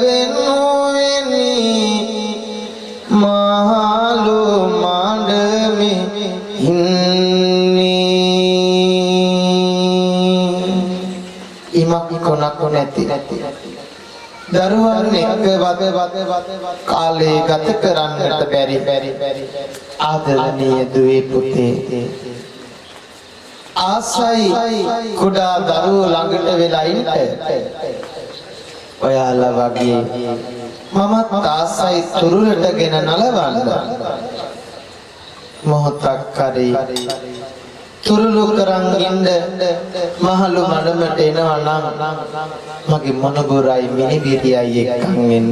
වෙනුවෙනි මහලු මඩමේ ඉන්නේ ඉමක් කොනක් නැති දරුවන් එක්ක කාලේ ගත කරන්නට බැරි ආදරණීය දුවේ පුතේ ආසයි කුඩා දරුවෝ ළඟට වෙලා ඉන්න ඔයාලා වගේ මමත් ආසයි තුරුලටගෙන නලවන්න මොහොතක් හරි තුරුලු කරන් ඉන්න මහලු මඩමට එනවා නම් මගේ මොනබුරයි මිනිබිරියයි එක්කන් එන්න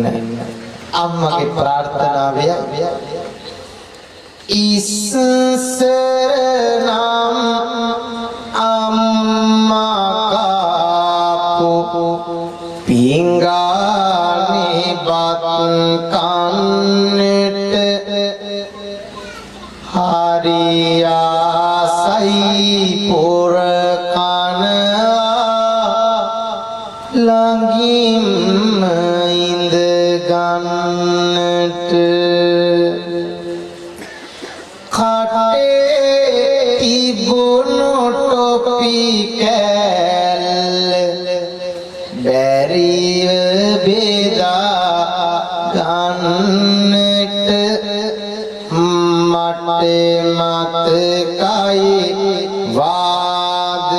අම්මගේ ප්‍රාර්ථනාවය ඉස්සරනම් අම්මා කාපු පිංගානේ බත් කන්නට හරියාසයි පොර කනවා ළඟින්ම ඉඳ ගන්නට කටේ තිබුණු ටොපි කෑල්ල බැරිව බෙදා ගන්නට මට මතකයි වාද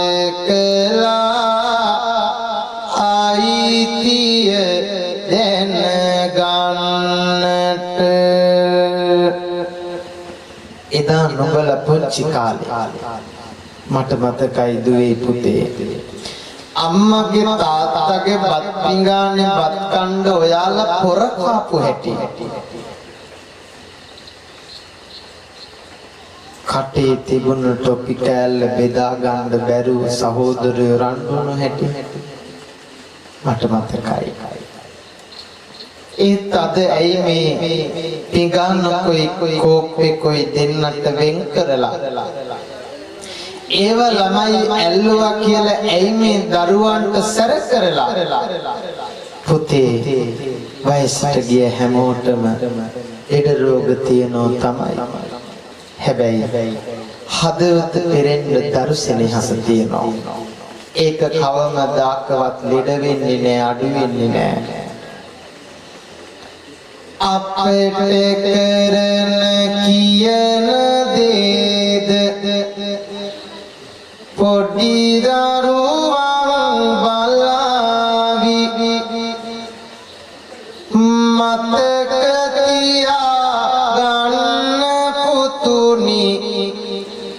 කළා අයිතිය දැනගන්නට එදා නුඹලා පුංචි කාලේ මට මතකයි දුවේ පුතේ අම්මගේ තාත්තගේ බත් පිඟානේ බත් කණ්ඩ ඔයාලා පොර කාපු හැටි කටේ තිබුණු ටොපි කෑල්ල බෙදා ගන්න බැරුව සහෝදරයෝ රණ්ඩුණු හැටි මට මතකයි ඒත් අද ඇයි මේ පිඟාන කොයි කෝප්පේ කොයි දෙන්නට වෙන් කරලා ඒව ළමයි ඇල්ලුවා කියලා ඇයි මේ දරුවන්ට සැර කරලා පුතේ වයසට ගිය හැමෝටම ලෙඩ රෝග තියෙනවා තමයි හැබැයි හදවත පෙරෙන්න දරු සෙනෙහස තියෙනවා ඒක කවමදාකවත් ලෙඩ වෙන්නේ නෑ අඩු වෙන්නේ නෑ අපට කරන කියන දේද පොඩි දරුවන් බලාවි මතක තියාගන්න පුතුනි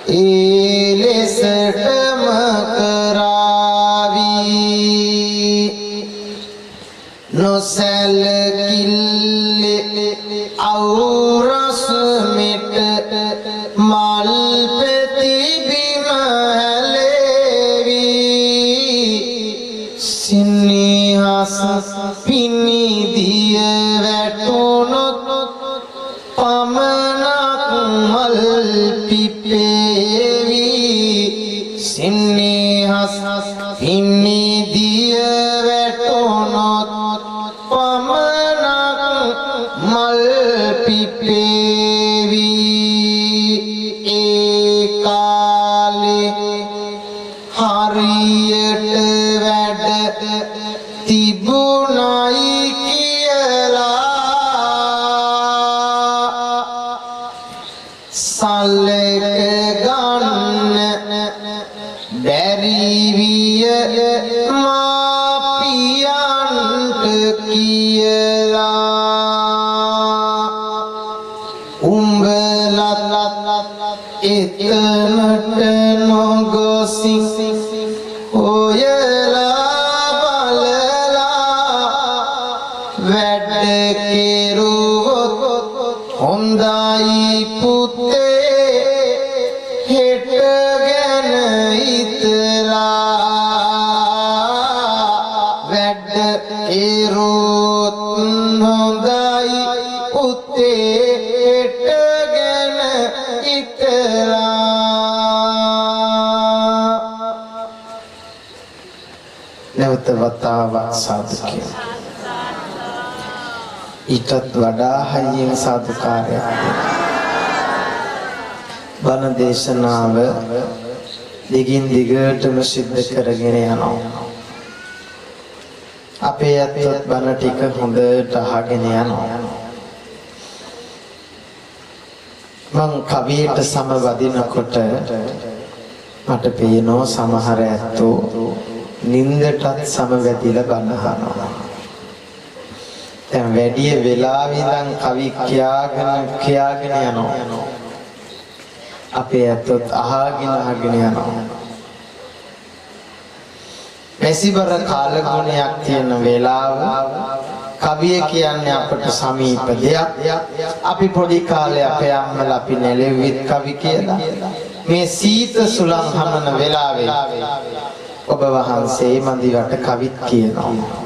ඒ ලෙසටම කරාවි නොසැලකිල්ලේ අවුරස් මෙට මල් ප්‍රතිබිම හැලේවි සිනහස පිනිදිය වැටුණොත් පමණක් මල් පිපේවි සිනහස පිනිදිය වැටුණොත් පමණක් මල් පිපේවි ඒ කාලේ හරියට වැඩ තිබුණයි කියලා සල්ලක ගන්න බැරි විය මාපියන්ට කියලා උඹලත් එතනට නොගොසින් ඔයලා කෙරුවොත් හොඳයි පුතේ හෙට ගැන හිතලා වැඩ කෙරුවොත් හොඳයි පුතේ හෙට ගැන හිතලා නැවත වතාවක් සාදු කියමු. ඊටත් වඩා හයියෙන් සාදුකාරයක් බණ දේශනාව දිගින් දිගටම සිද්ධ කරගෙන යනවා. අපේ අත්වත් බණ ටික හොඳට අහගෙන යනවා. මං කවියට සමවදිනකොට මට පේනවා සමහර ඇත්තෝ නින්දටත් සමවැදිලා බණ අහනවා. දැන් වැඩි වෙලාව ඉඳන් කවි කියාගෙන යනවා. අපේ අතොත් අහගෙන යනවා. පැසිබර කාලගුණයක් තියෙන වෙලාව කවිය කියන්නේ අපට සමීප දෙයක්. අපි පොඩි කාලේ අපේ අම්මලා අපි නැලෙවිත් කවි කියලා. මේ සීත සුළං හමන වෙලාවේ ඔබ වහන්සේ මන්දිරට කවිත් කියනවා.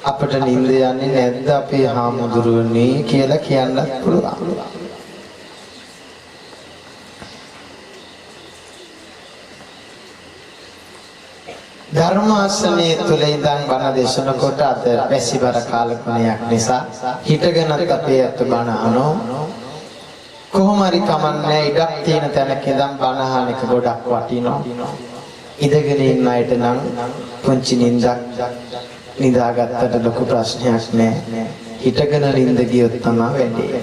අපට නිින්ද යන්නේ නැද්ද අපේ හාමුදුරුවනේ කියලා කියන්නත් පුළුවන්. ධර්මාසනයේ තුල ඉඳන් බණ දේශන කොට අද පැසිබර කාලගුණයක් නිසා හිටගෙනත් අපේ අත බණ අහනෝ කොහොම හරි කමන්නේ ඉඩක් තියෙන තැනක ඉඳන් බණ අහන එක ගොඩක් වටිනවා. ඉඳගෙන ඉන්න අයට නම් පුංචි නිින්දක් නිදාගත්තට ලොකු ප්‍රශ්නයක් නෑ. හිටගෙන නිින්ද ගියොත් තමයි වෙන්නේ.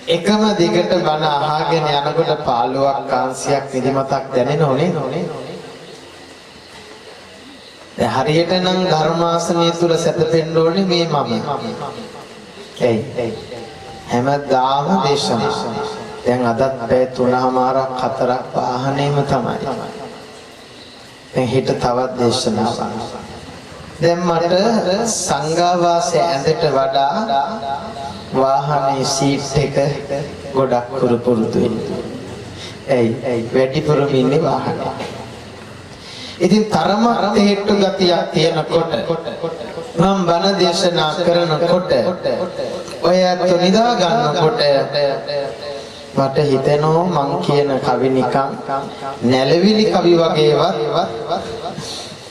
එකම දිගට බණ අහගෙන යනකොට පාළුවක් කාංශයක් නිදිමතක් දැනෙනෝ නේද? දැන් හරියට නම් ධර්මාසනය තුල සැතපෙන්න ඕනේ මේ මම. එයි හැමදාම දේශනා. දැන් අදත් පැය 3:00මාරක් 4ක් වාහනේම තමයි. දැන් හිට තවත් දේශනාවක්. දැන් මට සංඝාවාසයේ ඇඳට වඩා වාහනේ සීට් එක ගොඩක් පුරුදුයි. ඇයි වැඩිපුරම ඉන්නේ වාහනේ. ඉතින් තරමක් හේතු ගතියක් තියෙනකොට මම බණ දේශනා කරනකොට ඔය අත නිදා ගන්නකොට මට හිතෙනවා මං කියන කවි නිකන් නැලවිලි කවි වගේවත්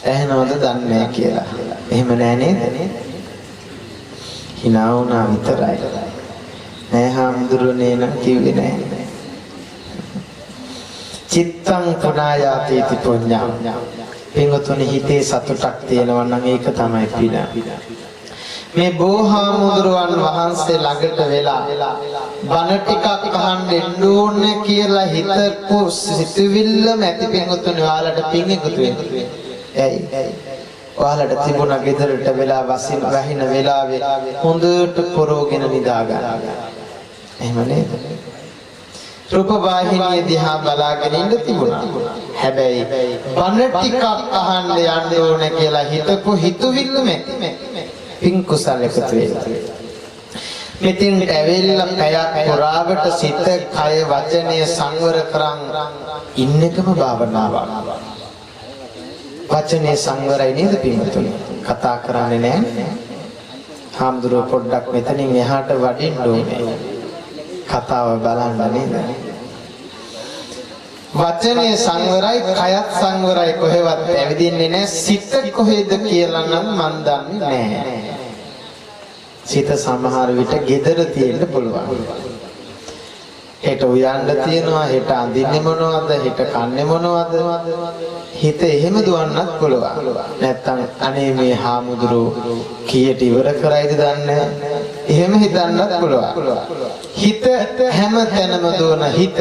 ඇහෙනවද දන්නේ නැහැ කියලා. එහෙම නෑ නේද? hina වුණා විතරයි. නෑ හාමුදුරනේ නම් කිව්වේ නෑ. චිත්තං පුනායාති පුඤ්ඤං. පින්වතුනි හිතේ සතුටක් තියෙනවා නම් ඒක තමයි පින. මේ බෝහාමුදුරුවන් වහන්සේ ළඟට වෙලා බණ ටිකක් අහන්න එන්න ඕනේ කියලා හිතපු සිතුවිල්ල මැති පින්වතුනි ඔයාලට පින් එකතු වෙනවා. ඇයි? ඔයාලට තිබුණා ගෙදරට වෙලා වහින වෙලාවේ හොඳට පොරෝගෙන නිදා ගන්න. එහෙම නේද? රූපවාහිනිය දිහා බලාගෙන ඉන්න තිබුණා. හැබැයි බණ ටිකක් අහන්න යන්න ඕනේ කියලා හිතපු හිතුවිල්ල මැති පින් කුසල එකතු වෙනවා. මෙතින් ඇවිල්ලා පැයක් පුරාවට සිත, කය, වචනය සංවර කරන් ඉන්න එකම භාවනාවක්. වචනේ සංවරයි නේද පින්වතුනි? කතා කරන්නේ නැහැ. හාමුදුරුවෝ පොඩ්ඩක් මෙතනින් එහාට වඩින්න ඕනේ. කතාව බලන්න නේද? වචනේ සංවරයි, කයත් සංවරයි. කොහෙවත් ඇවිදින්නේ නැහැ. සිත කොහෙද කියලා නම් මන් දන්නේ නැහැ. සිත සමහර විට gedara තියෙන්න පුළුවන්. හෙට උයන්න තියනවා, හෙට අඳින්නේ මොනවද, හෙට කන්නේ මොනවද? හිත එහෙම දුවන්නත් පුළුවන්. නැත්තම් අනේ මේ හාමුදුරුවෝ කීයට ඉවර කරයිද දන්නේ. එහෙම හිතන්නත් පුළුවන්. හිත හැම තැනම දුවන හිත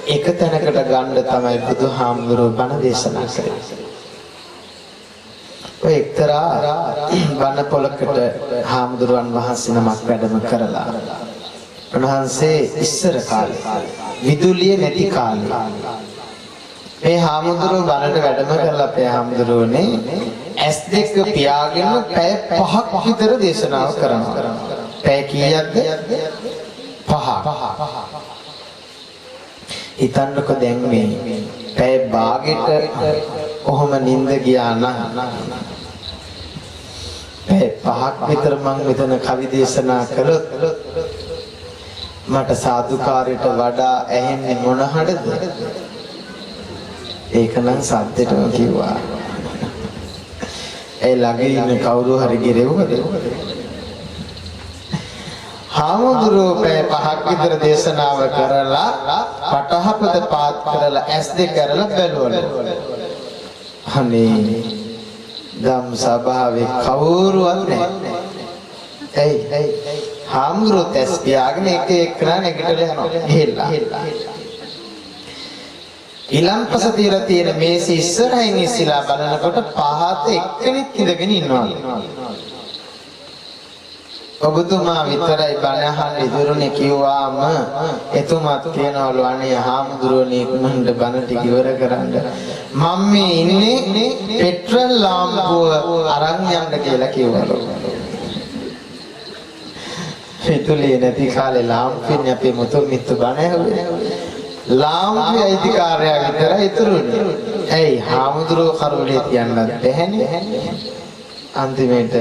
එක තැනකට ගන්න තමයි බුදුහාමුදුරුවෝ බණ දේශනා කරන්නේ. ඔය එක්තරා බණ පොලකට හාමුදුරුවන් වහන්සේ නමක් වැඩම කරලා උන්වහන්සේ ඉස්සර කාලේ විදුලිය නැති කාලේ මේ හාමුදුරුවෝ බණට වැඩම කරලා අපේ හාමුදුරුවෝනේ S2 පියාගෙන පැය 5ක් විතර දේශනාව කරනවා. පැය කීයක්ද? 5ක්. හිතන්නකො දැන් මේ පැය භාගෙට කොහොම නිින්ද ගියා නම් පැය 5ක් විතර මම මෙතන කවි දේශනා කළොත් මට සාදුකාරයට වඩා ඇහෙන්නේ මොන හඬද? ඒක නම් සද්දෙටම කිව්වා. ඒ ළඟ ඉන්න කවුරු හරි ගිරෙව්වද? හාමුදුරුවෝ පැය 5ක් විතර දේශනාව කරලා පටහපත පාත් කරලා S2 කරලා බැලුවලු. අනේ ධම් සභාවේ කවුරුවත් නැහැ. ඇයි හාමුදුරුවෝ තැස් පියාගෙන එක එකනා නැගිටලා යනවා. හෙල්ලා. ඊළම්පස තියලා තියෙන මේස ඉස්සරහින් ඉස්සලා බලනකොට පහත එක්කෙනෙක් ඉඳගෙන ඉන්නවා. ඔබතුමා විතරයි බණ අහන්න ඉදිරියනේ කිව්වාම එතුමාත් කියනවලු අනේ හාමුදුරුවනේ මන්ට බණ ටික ඉවර කරන්න. මම මේ ඉන්නේ පෙට්‍රල් ලාම්පුව අරන් යන්න කියලා කිව්වලු. පෙට්‍රෝලිය නැති කාලේ ලාම්පුවෙන් අපේ මුතු මිත්තු බණ ඇහුවේ. ලාම්පුවේ අයිතිකාරයා විතරයි ඉතුරුනේ. ඇයි හාමුදුරුවෝ කරුණේ තියන්නත් බැහැනේ. අන්තිමේට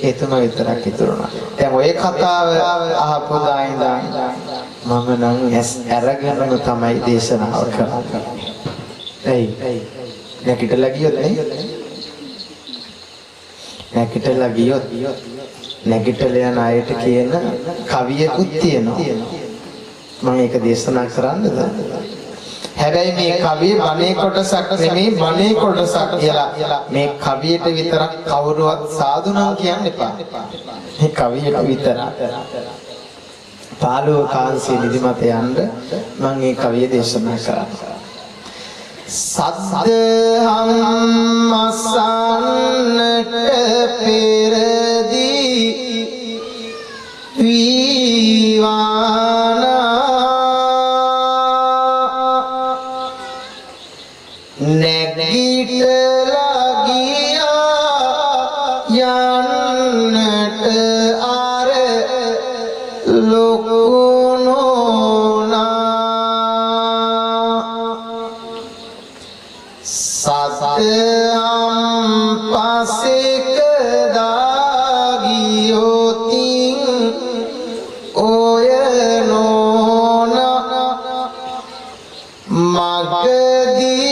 එතුමා විතරක් ඉතුරුනා. දැන් ඔය කතාව අහපු දා ඉඳන් මම නම් අරගෙනම තමයි දේශනාව කරන්නේ. ඇයි නැකිටලා ගියොත් නේ? නැකිටලා ගියොත් නැගිටලා යන අයට කියන කවියකුත් තියෙනවා. මම ඒක දේශනා කරන්නද? හැබැයි මේ කවිය බණේ කොටසක් නෙමෙයි බණේ කොටසක් කියලා. මේ කවියට විතරක් කවුරුවත් සාදු නම් කියන්න එපා. මේ කවියට විතරක්. පාළුව කාංශේ නිදිමත යන්න මම මේ කවිය දේශනා කරා. සද්දහම් අසන්නට පෙරදී විවානා නැගිටලා ගියා යන්නට අර ලොකුනෝනා සතම් පසෙක දාගියෝතින් ඔය නෝනා මගදී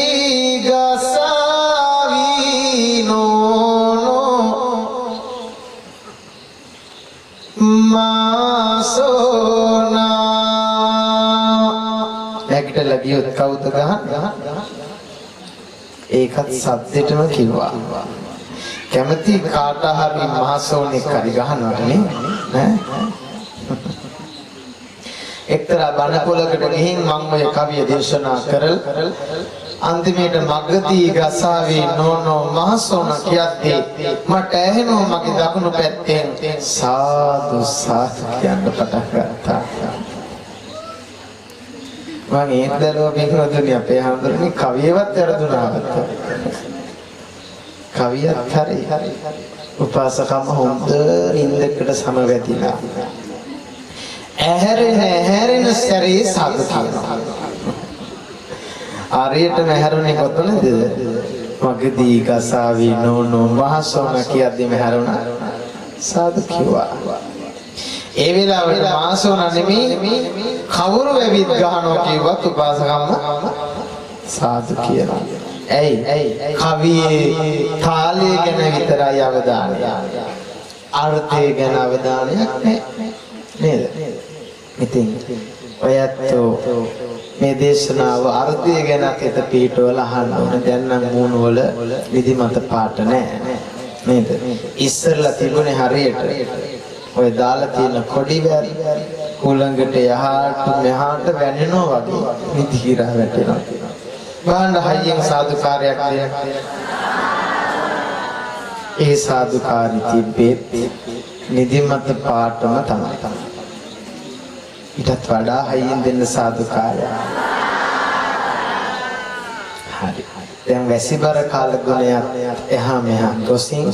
ගසාවි නෝනෝ මාසෝනා නැගිටලා ගියොත් කවුද ගහන්නේ? ඒකත් සද්දෙටම කිව්වා. කැමති කාට හරි මහසෝනෙක් හරි ගහනවට නේ? එක්තරා බණ පොලකට ගිහින් මම ඔය කවිය දේශනා කරලා අන්තිමේට මගදී ගසාවේ නෝනෝ මහසෝන කියද්දී මට ඇහෙනවා මගේ දකුණු පැත්තෙන් සාදු සාදු කියන්න පටන් ගත්තා. මම ඒතරෝ බින්දුනේ අපේ හඳුරන්නේ කවියවත් වැරදුනාවත් කවියත් හරි උපාසකම හොඳ නින්දකට සමවැදිලා ඇහැරෙන සැරේ සාදු කියනවා. ආරියටම ඇහැරුනේ කොතනද? මගදී ගසාවි නෝනෝ මහසෝන කියද්දි මහැරුණා සාදු කිව්වා. ඒ වෙලාවට මාසෝන නෙමෙයි කවුරු වෙවිත් ගහනවා කිව්වත් උපාසකම්ම සාදු කියනවා. ඇයි කවියේ තාලය ගැන විතරයි අවධානය. අර්ථය ගැන අවධානයක් නැහැ නේද? ඉතින් ඔයත් මේ දේශනාව අර්ථය ගැන හිත පිටවල අහන්න ඕන. දැන් නම් මූණ වල නිදිමත පාට නැහැ නේද? ඉස්සරලා තිබුණේ හරියට ඔය දාලා තියෙන කොඩි වැරි කුලඟට යහට මෙහාට වැනෙනවා වගේ නිදිහිරා වැටෙනවා. බාණ්ඩ හයියෙන් සාදුකාරයක් දෙන්න. ඒ සාදුකාරී තිබ්බේ නිදිමත පාටම තමයි. ඊටත් වඩා හයියෙන් දෙන්න සාදුකාරය. දැන් වැසිබර කාල ගුණයක් එහා මෙහා ගොසින්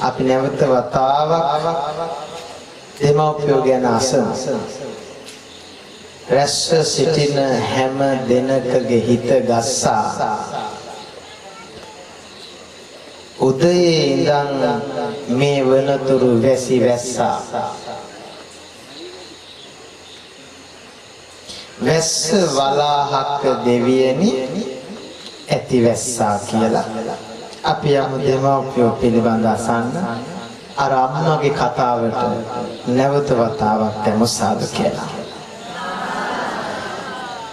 අපි නැවත වතාවක් දෙමව්පියෝ ගැන අසන රැස්ව සිටින හැම දෙනකගේ හිත ගස්සා උදයේ ඉඳන් මේ වනතුරු වැසි වැස්සා වැස්ස වලාහක දෙවියනි ඇති වැස්සා කියලා අපි යමු දෙමව්පියෝ පිළිබඳ අසන්න අර අම්මගේ කතාවට නැවත වතාවක් දැමු සාදු කියලා.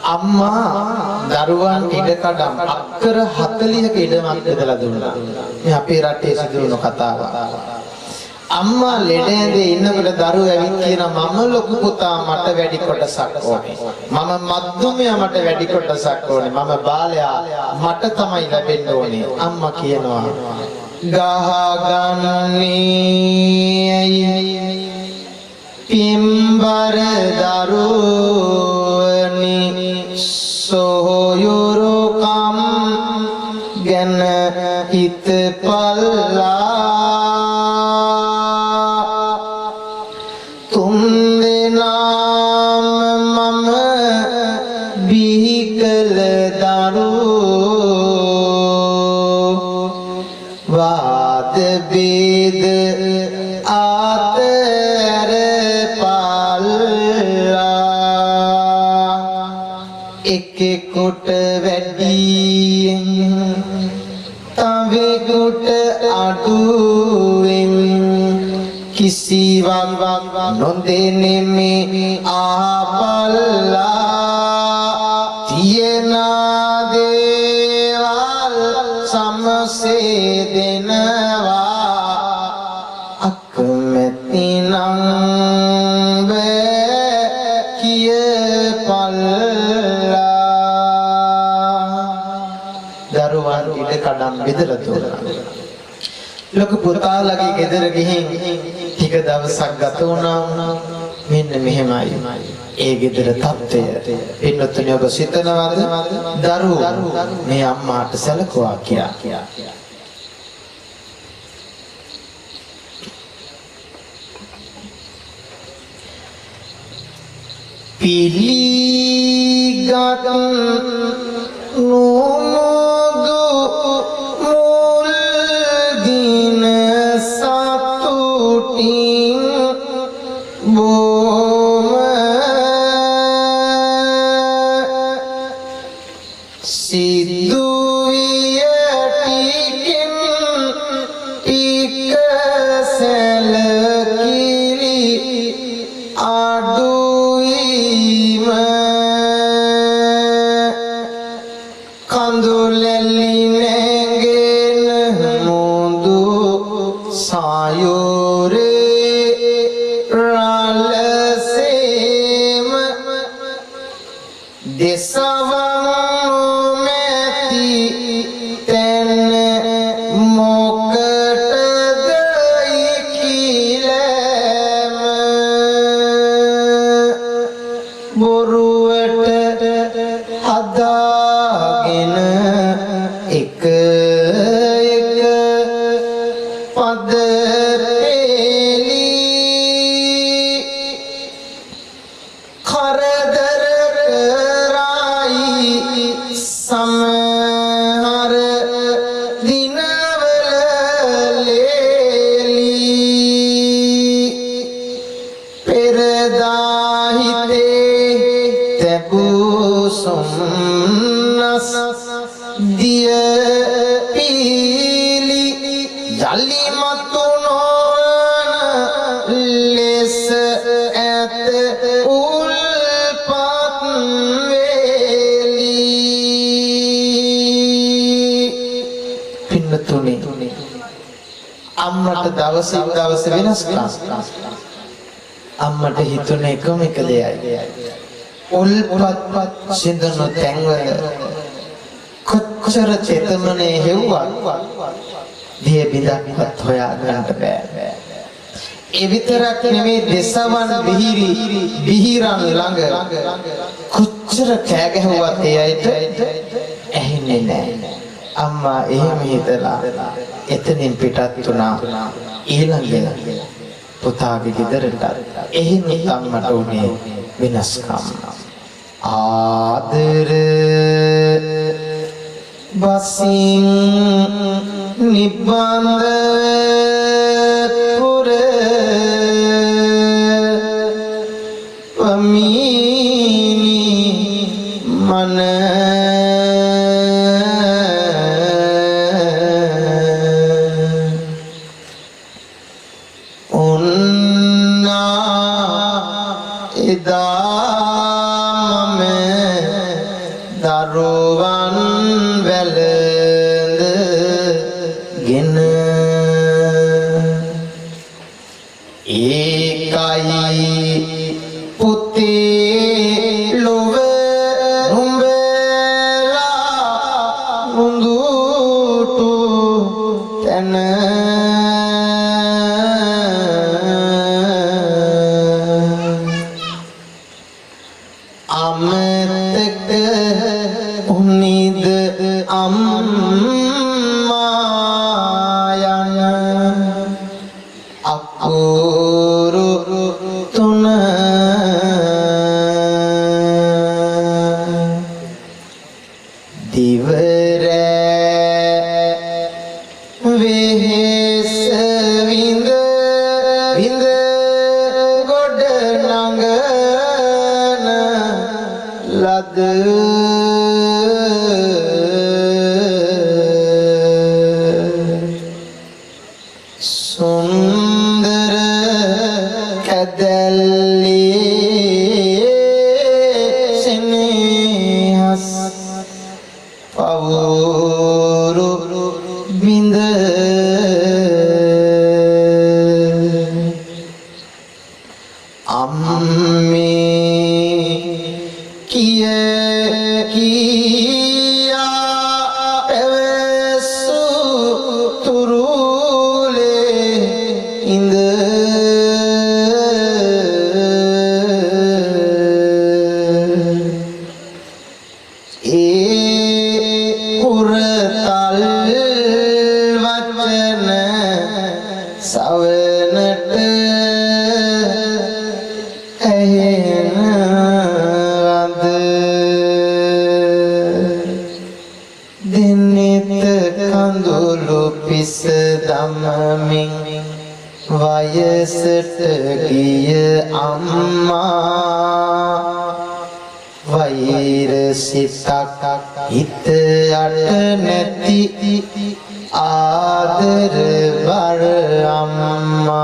අම්මා දරුවන් ඉඩකඩම් අක්කර 40ක ඉඩමක් බෙදලා දුන්නා. මේ අපේ රටේ සිදුවුණු කතාවක්. අම්මා ලෙඩ ඇඳේ ඉන්නකොට දරුවෝ ඇවිත් කියනවා මම ලොකු පුතා මට වැඩි කොටසක් ඕනේ. මම මද්දුමයා මට වැඩි කොටසක් ඕනේ. මම බාලයා මට තමයි ලැබෙන්න ඕනේ. අම්මා කියනවා ගහගන්නේ පිම්බර දරුවනි සොයුරුකම් ගැන හිතපල්ලා තුන් දෙනාම මම බිහි කළ දරුවෝ වාද බේද ආතර පල්ලා එකෙකුට වැඩියෙන් තවෙකුට අඩුවෙන් කිසිවක් නොදෙනෙමි ආපල්ලා තියෙන දේවල් සමසේ දෙනවා අකමැති නම් වේ කියපල්ලා දරුවන් ඉඩ කඩම් බෙදලා දුන්නා. ලොකු පුතාලගේ ගෙදර ගිහින් ටික දවසක් ගත වුණා. මෙන්න මෙහෙමයි ඒ ගෙදර තත්ත්වය. පින්නතුනි ඔබ සිතනවාද දරුවෝ මේ අම්මාට සැලකුවා කියලා? පිළිගත් නොමගු මුල් දින සතුටින් බොම සිදුවිය ටිකින් ටික සැලකිලි අඩුවීම කඳුලැලි නැගෙන මුදු සායුරේ රාලසේම දෙසවන් මැති තැන මොකටද ඉකිලෑම බොරුවට හදාගෙන එක පද පෙලි කරදර කරයි සමහර දිනවල ලේලි පෙරදා හිතේ තැබූ සොම්නස් දිය පීලි ජලි මතු නොවන ලෙස ඇත උල්පත් වේලි. පින්නතුනි අම්මට දවසින් දවස වෙනස්කම්. අම්මට හිතුන එකම එක දෙයයි උල්පත් සිඳුණු තැන්වල කොච්චර චේතනනේ හෙව්වත් දිය බිඳක්වත් හොයා ගන්නට බෑ. ඒ විතරක් නෙමේ දෙසවන් බිහිරන් ළඟ කොච්චර කෑ ගැහුවත් ඒ අයට ඇහෙන්නේ නැහැ. අම්මා එහෙම හිතලා එතනින් පිටත් වුණා. ඊළඟ පුතාගේ ගෙදරට එහෙම අම්මට උනේ වෙනස්කම්. ආදර වසින් නිබ්බන්ද පුර වමිනි මන දරුවන් වැළඳගෙන ඒකයි පුතේ ලොව නුඹලා මුඳුටු තන අමතක උනිද අම්මා යන අකුරු තුන දිවරෑ වෙහෙස විඳ විඳ ගොඩ නඟන ලද සුන්දර කැදැල්ලේ සෙනෙහස් පවුරු බිඳ අම්මේ කිය කියා පැවසු තුරුලේ ඉඳ ඒ කුරතල් වචන සවනට ඇහෙන වද දිනෙත කඳුළු පිස දමමින් වයසට ගිය අම්මා වෛර සිතක් හිත යට නැති ආදර බර අම්මා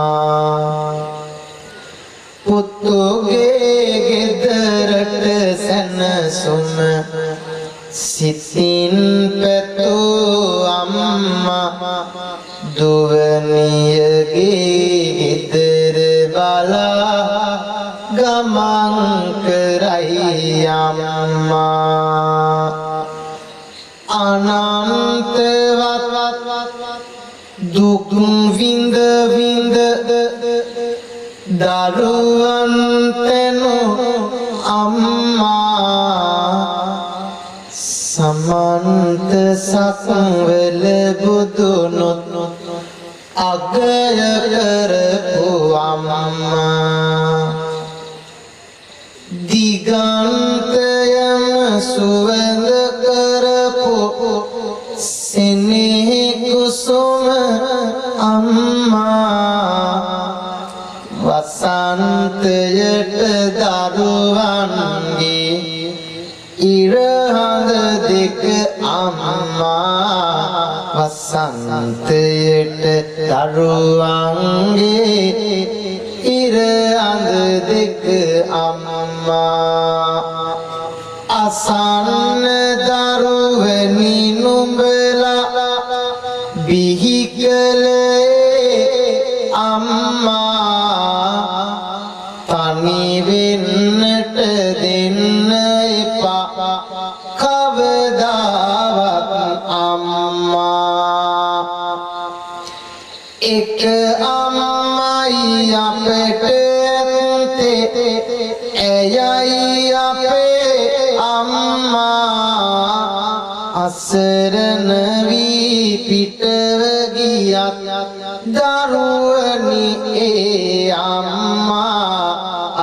පුතුගේ ගෙදරට සැනසුම සිතින් පැතූ අම්මා දුවනියගේ ගෙදර බලා ගමන් කරයි අම්මා අනන්තවත් දුක් විඳ විඳ දරුවන් තෙනු අම්මා සමන්ත සක්වල බුදුනොත් අගය කරපු අම්මා දිගන්තයම සුවඳ කරපු සෙනෙහි කුසුම අම්මා වසන්තයට දරුවන්ගේ ඉරහඳ දෙක අම්මා වසන්තයට දරුවන්ගේ ඉරහඳ දෙක අම්මා අසන්න දරුවනි නුඹලා බිහි කළේ අම්මා තනි වෙන්නට දෙන්න එපා කවදාවත් අම්මා එක අම්මයි අපට ඇත්තේ ඇයයි අපේ අම්මා අසරණ වී පිටව ගියත් දරුවනි ඒ අම්මා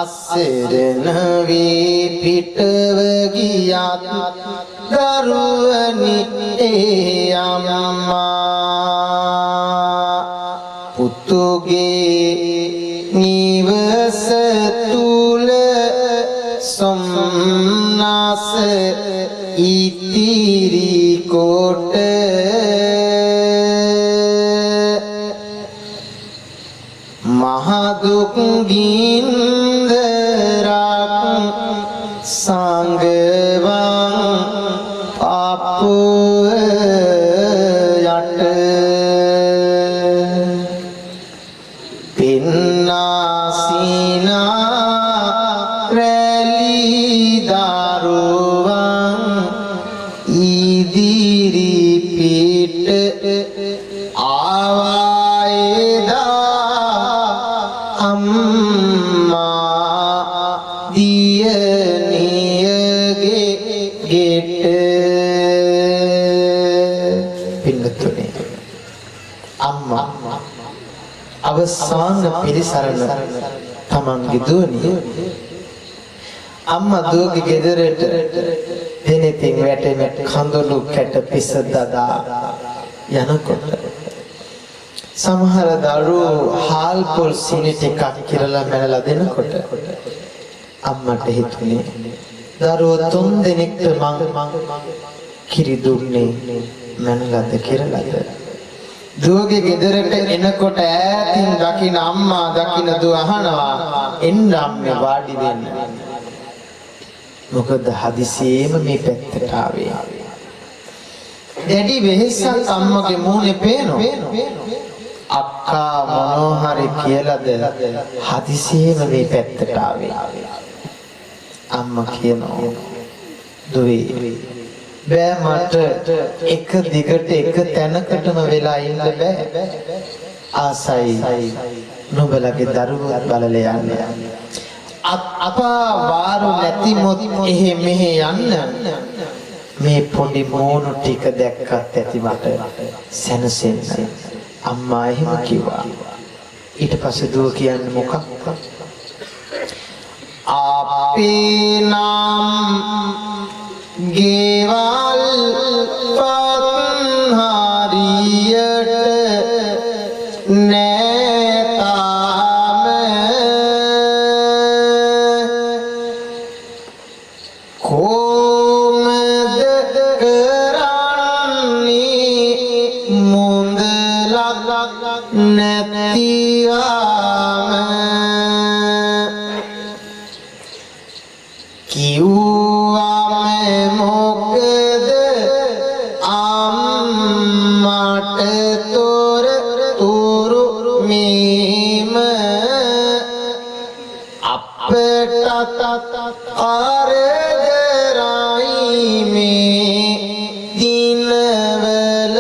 අසරණ වී පිටව ගියත් දරුවනි ඒ අම්මා පුතුගේ නිවස තුල සොම්නස ඉතිරි කොට මහදුක් ගින්දරක් සංගවන් අපුව යට පින්නාසිනා රැලි දරුවන් ඉදිරි පිට ආවායදා අම්මා දියණියගේ ගෙට පින්නතුනේ අම්මා අවසාන පිළිසරණ තමන්ගේ දුවනිය අම්මා දුවගේ ගෙදරට දෙනෙතින් වැටෙන කඳුළු කැට පිස දදා යනකොට සමහර දරුවෝ හාල් පොල් සීනි ටිකක් කිරලා මැනලා දෙනකොට අම්මට හිතුනේ දරුවෝ 3 දෙනෙක්ට මං කිරි දුන්නේ මැනලාද කිරලාද දුවගේ ගෙදරට එනකොට ඈතින් දකින අම්මා දකින දුව අහනවා එන්න අම්මේ වාඩි වෙන්න මොකද හදිසියෙම මේ පැත්තට ආවේ දැඩි වෙහෙසක් අම්මගේ මූණේ පේනවා අක්කා මොනෝහරි කියලාද හදිසියෙම මේ පැත්තට ආවේ අම්මා කියනවා දුවේ බෑ මට එක දිගට එක තැනකටම වෙලා ඉන්න බෑ ආසයි නුඹලගේ දරුවෝ බලලා යන්න අපා වාරු නැතිමොත් එහෙ මෙහෙ යන්න මේ පොඩි මෝනු ටික දැක්කත් ඇති මට සැනසෙන්න අම්මා එහෙම කිව්වා ඊට පස්සේ දුව කියන්නේ මොකක්ද අපේ නම් ගෙවල් පත් හරියට නැතාම කොමද කරන්නේ මුන්දලක් නැතිවම කිව්වම මොකද අම්මට තොර තුරු මේම අපට කරදරයි මේ දිනවල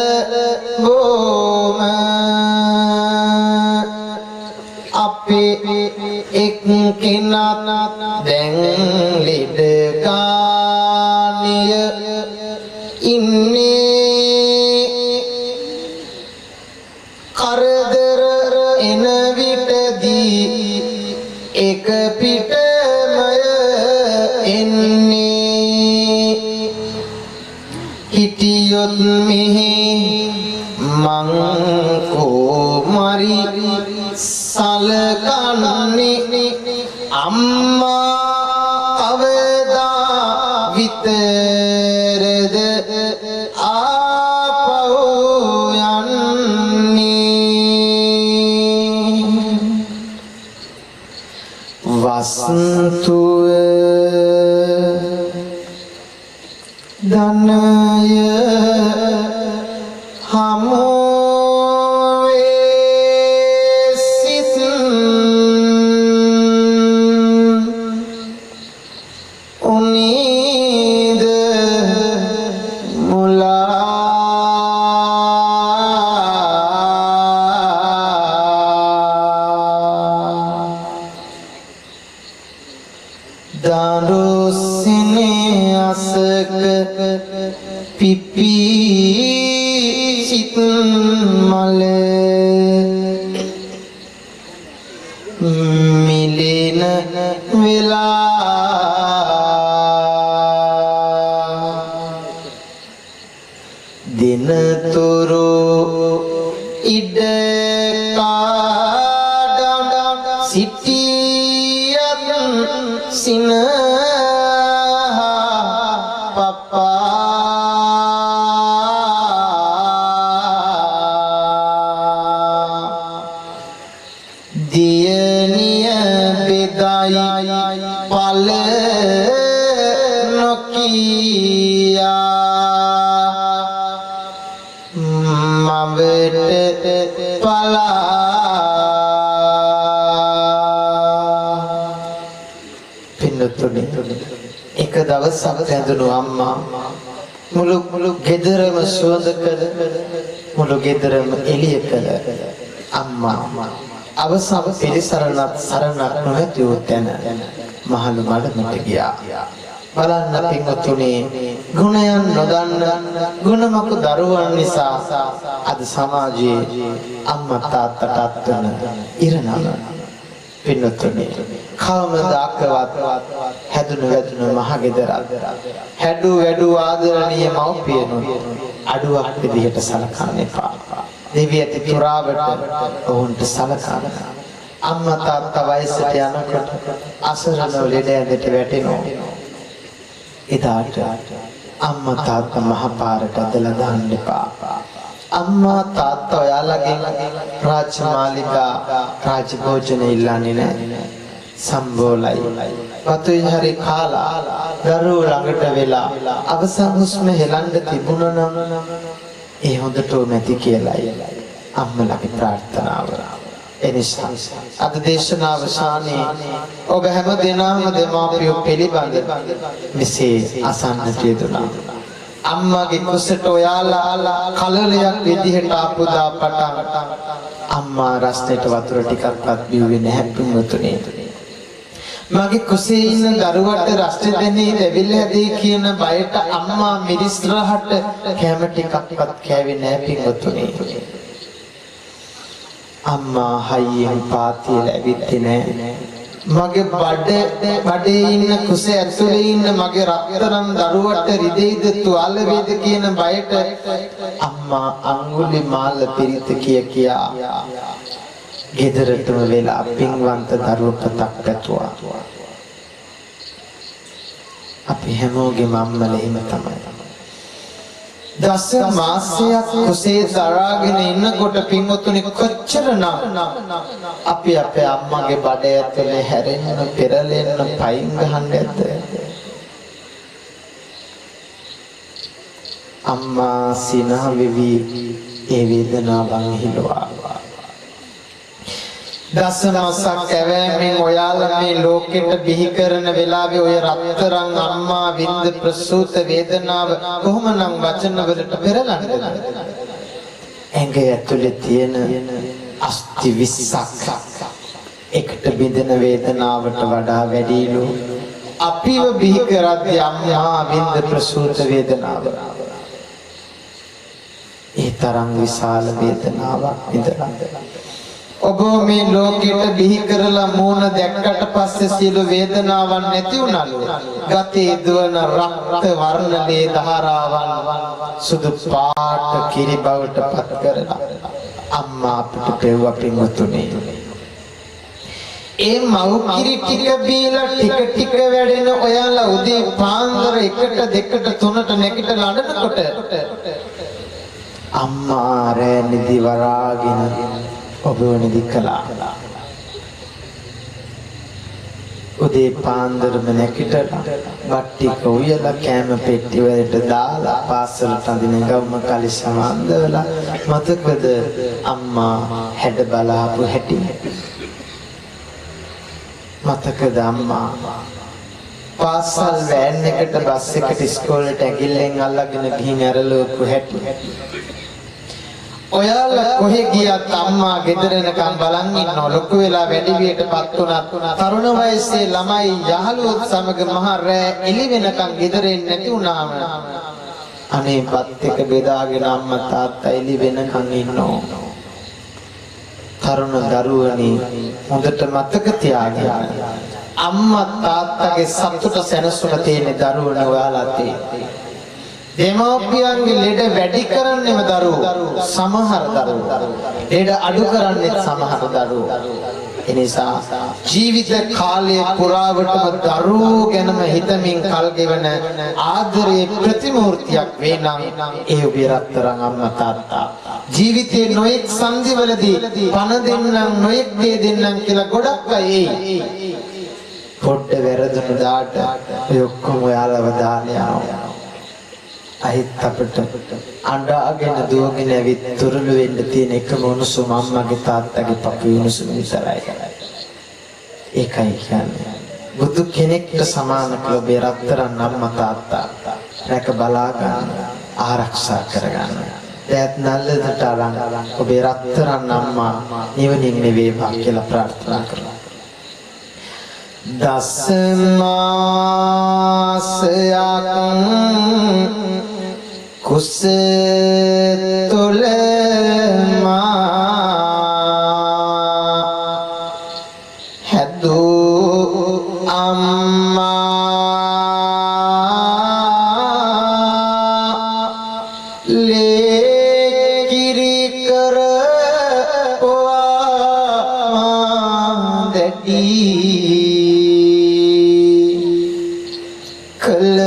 බොම අපේ එක් කෙනා දැන් ලෙඩ ගානිය ඉන්නේ කරදර එන විටදී එක පිටමය එන්නේ හිටියොත් මෙහි මං කොමරි සලකන්නේ අම්මා කවදා විතරද ආපහු යන්නේ වසන්තුව ධනය හමු පිපි සිත් මල මිලෙන වෙලා දිනතුරු ඉඩ කාඩම් සිටියත් සිනහ දියනිය බෙදයි පල නොකියා මවට පලා පින්නතුනි එක දවසක් ඇඳුණු අම්මා මුළු ගෙදරම සුවඳ කළ මුළු ගෙදරම එළිය කළ අම්මා අවසන් පිළිසරණත් සරණක් නොමැති වූ තැන මහලු මඩමට ගියා. බලන්න පින්වතුනි ගුණයන් නොදන්න ගුණමක දරුවන් නිසා අද සමාජයේ අම්මා තාත්තට අත්වන ඉරණම පින්වතුනි කවමදාකවත් හැදුණු වැදුණු මහ ගෙදරක් හැඩු වැඩු ආදරණීය මව්පියනොත් අඩුවක් විදිහට සලකන්න එපා. දෙවිය ඇති තුරාවට ඔවුන්ට සලකන්න. අම්මා තාත්තා වයසට යනකොට අසරණ ලෙඩ ඇඳට වැටෙනවා. එදාට අම්මා තාත්තා මහ පාරට ඇදලා දාන්න එපා. අම්මා තාත්තා ඔයාලගෙන් රාජමාලිගා රාජභෝජන ඉල්ලන්නේ නැහැ. සම්බෝලයි වතුයි හරි කාලා දරුවෝ ළඟට වෙලා අවසන් හුස්ම හෙලන්න තිබුණා නම් ඒ හොඳටම ඇති කියලායි අම්මලාගේ ප්‍රාර්ථනාව. එනිසා අද දේශනාව ශානී ඔබ හැම දිනම දෙමාපියෝ පිළිබඳ මෙසේ අසන්නට යෙදුණා. අම්මාගේ කුසට ඔයාලා කලලයක් විදිහට ආපු දා පටන් අම්මා රස්නෙට වතුර ටිකක්වත් බිව්වේ නැහැ පින්වතුනි. මගේ කුසේ ඉන්න දරුවට රස්නේ දෙන්නේ දෙවිල හැදී කියන බයට අම්මා මිරිස් රහට කැම ටිකක්වත් කෑවේ නැහැ පින්වතුනි. අම්මා හයියෙන් පාතියල ඇවිත්ති නැහැ. මගේ බඩේ ඉන්න කුසේ ඇතුලේ ඉන්න මගේ රත්තරන් දරුවට රිදෙයිද තුවාල වේද කියන බයට අම්මා අඟුලි මාල පිරිත කියා ගෙදරටම වෙලා පින්වන්ත දරුවපතක් පැතුවා. අපි හැමෝගෙම අම්මලා එහෙම තමයි. දස මාසයක් කුසේ දරාගෙන ඉන්නකොට පින්වතුනි කොච්චරනම් අපි අපේ අම්මගේ බඩ ඇතුලේ හැරෙන්න පෙරලෙන්න පයින් ගහන්න ඇද්ද? අම්මා සිනහ වෙවි ඒ වේදනාවන් හිලුවා. දස මාසක් කැවෑමෙන් ඔයාලා මේ ලෝකෙට බිහි කරන වෙලාවේ ඔය රත්තරන් අම්මා විඳ ප්‍රසූත වේදනාව කොහොමනම් වචන වලට පෙරලන්නද? ඇඟ ඇතුලේ තියෙන අස්ථි 20ක් එකට බිඳෙන වේදනාවට වඩා වැඩිලු අපිව බිහි කරද්දී අම්මා විඳ ප්‍රසූත වේදනාව. ඒ තරම් විශාල වේදනාවක් විඳලා ඔබ මේ ලෝකෙට බිහි කරලා මූණ දැක්කට පස්සේ සියලු වේදනාවන් නැති වුණලු. ගතේ දුවන රක්ත වර්ණලේ ධාරාවන් සුදු පාට කිරි බවට පත් කරලා අම්මා අපිට පෙව්වා පින්වතුනි. ඒ මව් කිරි ටික බීලා ටික වැඩෙන ඔයාලා උදේ පාන්දර 1ට 2ට 3ට නැගිටලා අඬනකොට අම්මා රෑ නිදි වරාගෙන ඔබව නිදි කළා. උදේ පාන්දරම නැගිටලා බට්ටික උයලා කෑම පෙට්ටි වලට දාලා පාසලට අඳින ගවුම කලිසම අඳවලා මතකද අම්මා හැඩ බලාපු හැටි? මතකද අම්මා පාසල් වෑන් එකට බස් එකට ඉස්කෝලේට ඇගිල්ලෙන් අල්ලගෙන ගිහින් ඇරලෝපු හැටි? ඔයාලා කොහෙ ගියත් අම්මා ගෙදර එනකම් බලන් ඉන්නවා. ලොකු වෙලා වැඩි වියටපත් උනත් තරුණ වයසේ ළමයි යහළුවොත් සමග මහ රෑ එළි වෙනකම් ගෙදර එන්නේ නැති වුණාම අනේ බත් එක බෙදාගෙන අම්මා තාත්තා එළි වෙනකන් ඉන්නෝ. තරුණ දරුවනි හොඳට මතක තියාගන්න. අම්මා තාත්තගේ සතුට සැනසුම තියෙන දරුවනේ ඔයාලා තියෙන්නේ. දෙමෝපියන්ගේ ලෙඩ වැඩි කරන්නේම දරුවෝ. සමහර දරුවෝ ලෙඩ අඩු කරන්නේ සමහර දරුවෝ. එනිසා ජීවිත කාලය පුරාවටම දරුවෝ ගැනම හිතමින් කල් ගෙවන ආදරයේ ප්‍රතිමූර්තියක් වේ නම් ඒ ඔබේ රත්තරන් අම්මා තාත්තා. ජීවිතයේ නොඑක් සංදිවලදී පණ දෙන්නම් නොඑක් දේ දෙන්නම් කියලා ගොඩක් අය එයි. පොඩ්ඩ වැරදුණු දාට ඔය ඔක්කොම ඔයාලව දාලා යනවා. අහිත් අපිට අඬාගෙන දුවගෙන ඇවිත් තුරුළු වෙන්න තියෙන එකම උණුසුම අම්මගේ තාත්තගේ පපුවේ උණුසුම විතරයි. ඒකයි කියන්නේ බුදු කෙනෙක්ට සමාන කළ ඔබේ රත්තරන් අම්මා තාත්තා රැක බලා ගන්න ආරක්ෂා කරගන්න. දෑත් නල්ලකට අරන් ඔබේ රත්තරන් අම්මා නිවනින් වේවා කියලා ප්‍රාර්ථනා කරනවා. දසමාසයක් කුස තුල හැදූ අම්මා ලේකිරි කරපුවා දැඩි කළ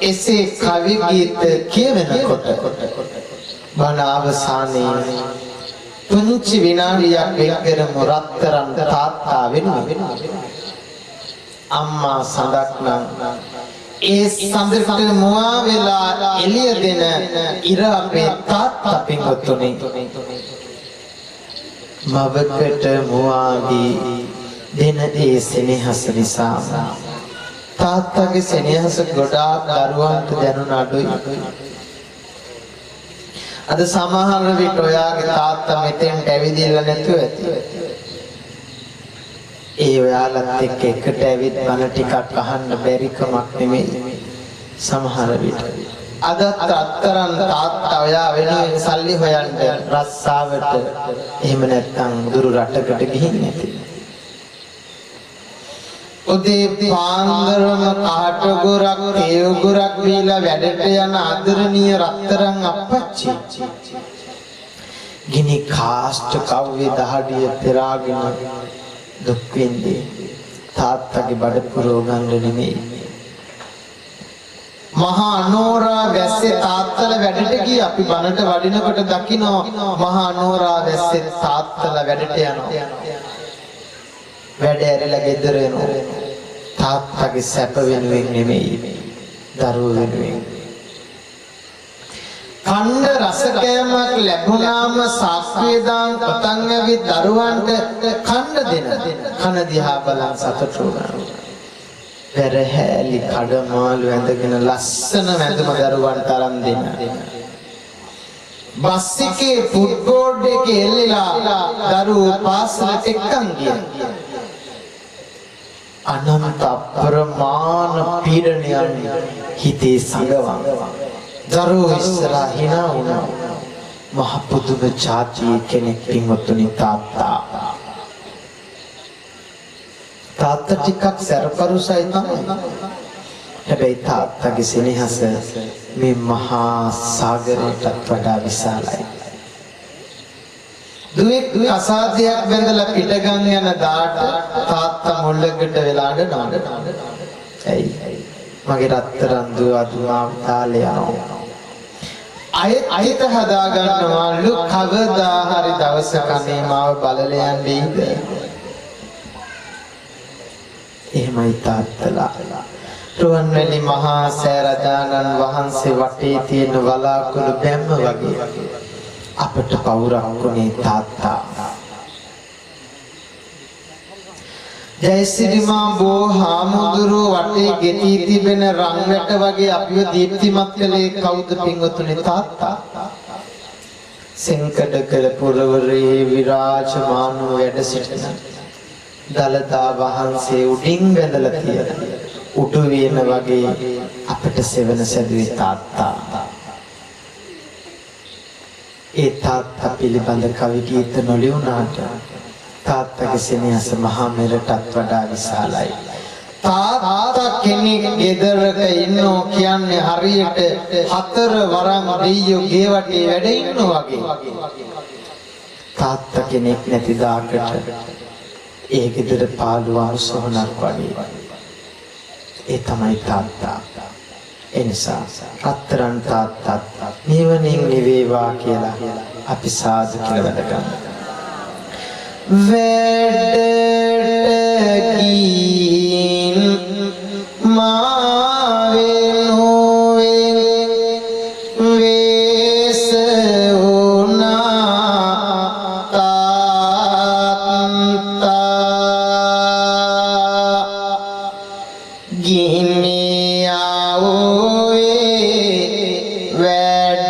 එසේ කවි ගීත කියවෙනකොට බණ අවසානයේ පුංචි විනාඩියක් වෙන් කරමු රත්තරන් තාත්තා වෙනුවෙන්. අම්මා සඳක් නම් ඒ සඳට මුවා වෙලා එළිය දෙන ඉර අපේ තාත්තා පින්වතුනි. මවකට මුවාගේ දෙන ඒ සෙනෙහස නිසා තාත්තගේ සෙනෙහස ගොඩාක් දරුවන්ට දැනුණ අඩුයි. අද සමහර විට ඔයාගේ තාත්තා මෙතෙන්ට ඇවිදින්න නැතුව ඇති. ඒ ඔයාලත් එක්ක එකට ඇවිත් බණ ටිකක් අහන්න බැරි කමක් නෙමෙයි. සමහර විට අදත් අත්තරන් තාත්තා ඔයා වෙනුවෙන් සල්ලි හොයන්න රස්සාවට එහෙම නැත්නම් දුරු රටකට ගිහින් නැති. උදේ පාන්දරම කාටගොරක් තේවගොරක් බීලා වැඩට යන ආදරණීය රත්තරන් අප්පච්චි ගිනි කාස්ට කව්වේ දහඩිය පෙරාගෙන දුක් විඳේ. තාත්තගේ බඩ පුරව ගන්න නෙමෙයි. මහා අනෝරා වැස්සේ තාත්තලා වැඩට ගිය අපි බනට වඩිනකොට දකින්න මහා අනෝරා වැස්සේ තාත්තලා වැඩට යනවා. වැඩ ඇරලා ගෙදර එනවා. තාත්තගේ සැප වෙනුවෙන් නෙමෙයි දරුවෝ වෙනුවෙන්. කණ්ඩ රස කෑමක් ලැබුණාම සාක්‍රිය දාන් පතන් ඇවිත් දරුවන්ට කණ්ඩ දෙන කන දිහා බලන් සතුටු වෙනවා. පෙරහැලි කඩමාළු ඇඳගෙන ලස්සන වැඳුම දරුවන්ට අරන් දෙන. බස් එකේ ෆුට්බෝඩ් එකේ එල්ලලා දරුවෝ පාසලට එක්කන් ගියා. අනන්ත අප්‍රමාණ පීඩනයන් හිතේ සංගවම්. දරුවෝ ඉස්සරහා hina වුණා. මහ පුදුම ජාතියේ කෙනෙක් පින්වත්නි තාත්තා. තාත්තා ටිකක් සැරපරුසයි තමයි. හැබැයි තාත්තගේ සෙනෙහස මේ මහා සාගරයටත් වඩා විශාලයි. දුවෙක් අසාධ්‍යයක් බැඳලා පිටගන් යන දාට තාත්තා මුල්ලකට වෙලා අඬනවා. ඇයි? මගේ රත්තරන් දුව අදුමාව තාලේ යනවා. අයත් හදා ගන්නවලු කවදා හරි දවසක අනේ මාව බලලා යන්නේද? එහෙමයි තාත්තලා. රුවන්වැලි මහා සෑරජානන් වහන්සේ වටේ තියෙන වලාකුළු බැම්ම වගේ අපට පවුරක්ුණේ තාත්තා. ජයසිරිමා බෝ හාමුදුරුව වටේ ගෙටි තිබෙන රන්වැට වගේ අපිව දීප්තිමත් කළේ කවුද පින්වතුනි? තාත්තා. සෙන්කඩකල පුරවරේ විරාජමානව වැඩ සිටින දලදා වහන්සේ උඩින් වැඳලා තියෙන උඩු වේන වගේ අපට සෙවන සැදුවේ තාත්තා. ඒ තාත්තා පිළිබඳ කවි ගීත නොලියුණාට තාත්තගේ සෙනෙහස මහා මෙරටත් වඩා විශාලයි. තාත්තා කෙනෙක් ගෙදරක ඉන්නෝ කියන්නේ හරියට 4 වරන් දෙයියෝ ගේ වටේ වැඩ ඉන්නවා වගේ. තාත්තා කෙනෙක් නැති දාකට ඒ ගෙදර පාළුව අනුසහනක් වගේ. ඒ තමයි තාත්තා. එනිසා රත්තරන් තාත්තත් නිවනින් නිවේවා කියලා අපි සාදු කියලා වැඩගන්න. වැඩකින් මාවෙනුවෙන් වේස වුණා තාත්තා ගිනියාවේ වැඩ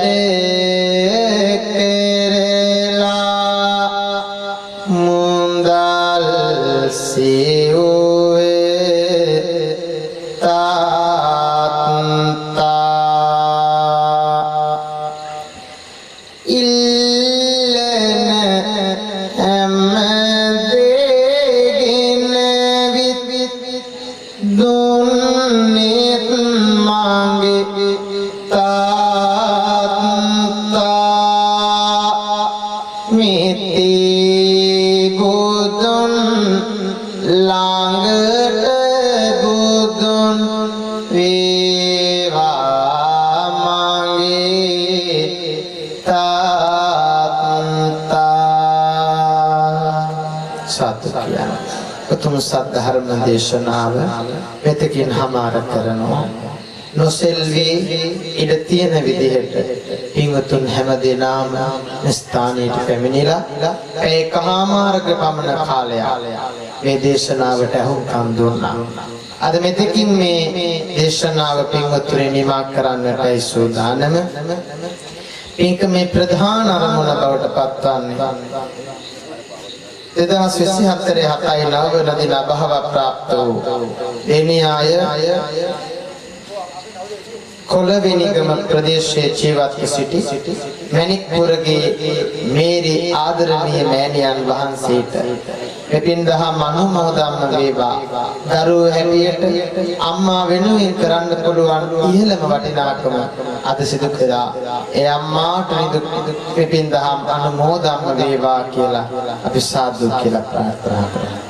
සද්ධර්ම දේශනාව මෙතකින් හමාර කරනවා. නොසෙල්වි ඉඩ තියෙන විදිහට පින්වතුන් හැම දිනම ස්ථානයට පැමිණිලා ඒකමාරක පමණ කාලයක් මේ දේශනාවට අහුම්කම් දුන්නා. අද මෙතකින් මේ දේශනාව පින්වතුන් නිමා කරන්නටයි සූදානම. පින්ක මේ ප්‍රධාන අරමුණ බවට පත්වන්නේ 2024 7 වෙනි දින භව ප්‍රාප්ත වූ එනියාය කොළවෙනිගම ප්‍රදේශයේ ජීවත් සිටි මණික්පුරගේ මේරි ආදරණීය මෑණියන් වහන්සේට මෙපින් දහම් අනුමෝදන් වේවා. දරුවෝ හැටියට අම්මා වෙනුවෙන් කරන්න පුළුවන් ඉහළම වටිනාකම අද සිදු කළා. ඒ අම්මාට මෙපින් දහම් අනුමෝදන් වේවා කියලා අපි සාදු කියලා ප්‍රාර්ථනා කරමු.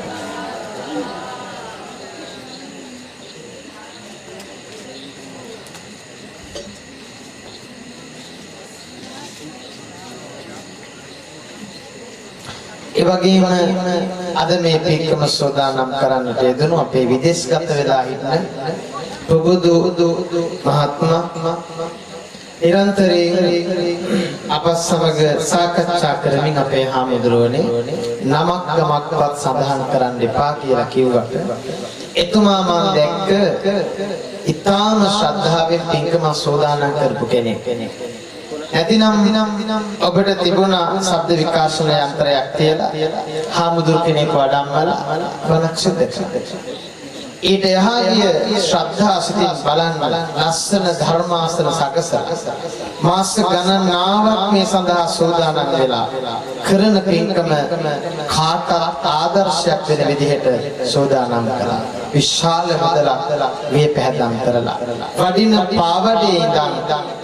එවැගේම අද මේ පින්කම සෝදානම් කරන්නට යෙදුණු අපේ විදේශගත වෙලා ඉන්න ප්‍රබුදු මහත්මයා නිරන්තරයෙන් අප සමග සාකච්ඡා කරමින් අපේ හාමුදුරුවනේ නමක් ගමක්වත් සඳහන් කරන්න එපා කියලා කිව්වට එතුමා මම දැක්ක ඊටාම ශ්‍රද්ධාවෙන් පින්කම සෝදානම් කරපු කෙනෙක්. නැතිනම් ඔබට තිබුණා ශබ්ද විකාශන යන්ත්‍රයක් තියලා හාමුදුරු කෙනෙක් වඩම්මලා වණක් සිද්ධ කළා. ඊට එහා ගිය ශ්‍රද්ධා සිතින් බලන්න ලස්සන ධර්මාසන සකසලා මාස ගණනාවක් මේ සඳහා සූදානම් වෙලා කරන පින්කම කාටත් ආදර්ශයක් වෙන විදිහට සූදානම් කළා. විශාල මුදලක් මේ පැහැදම් කරලා වඩින පාවඩේ ඉඳන්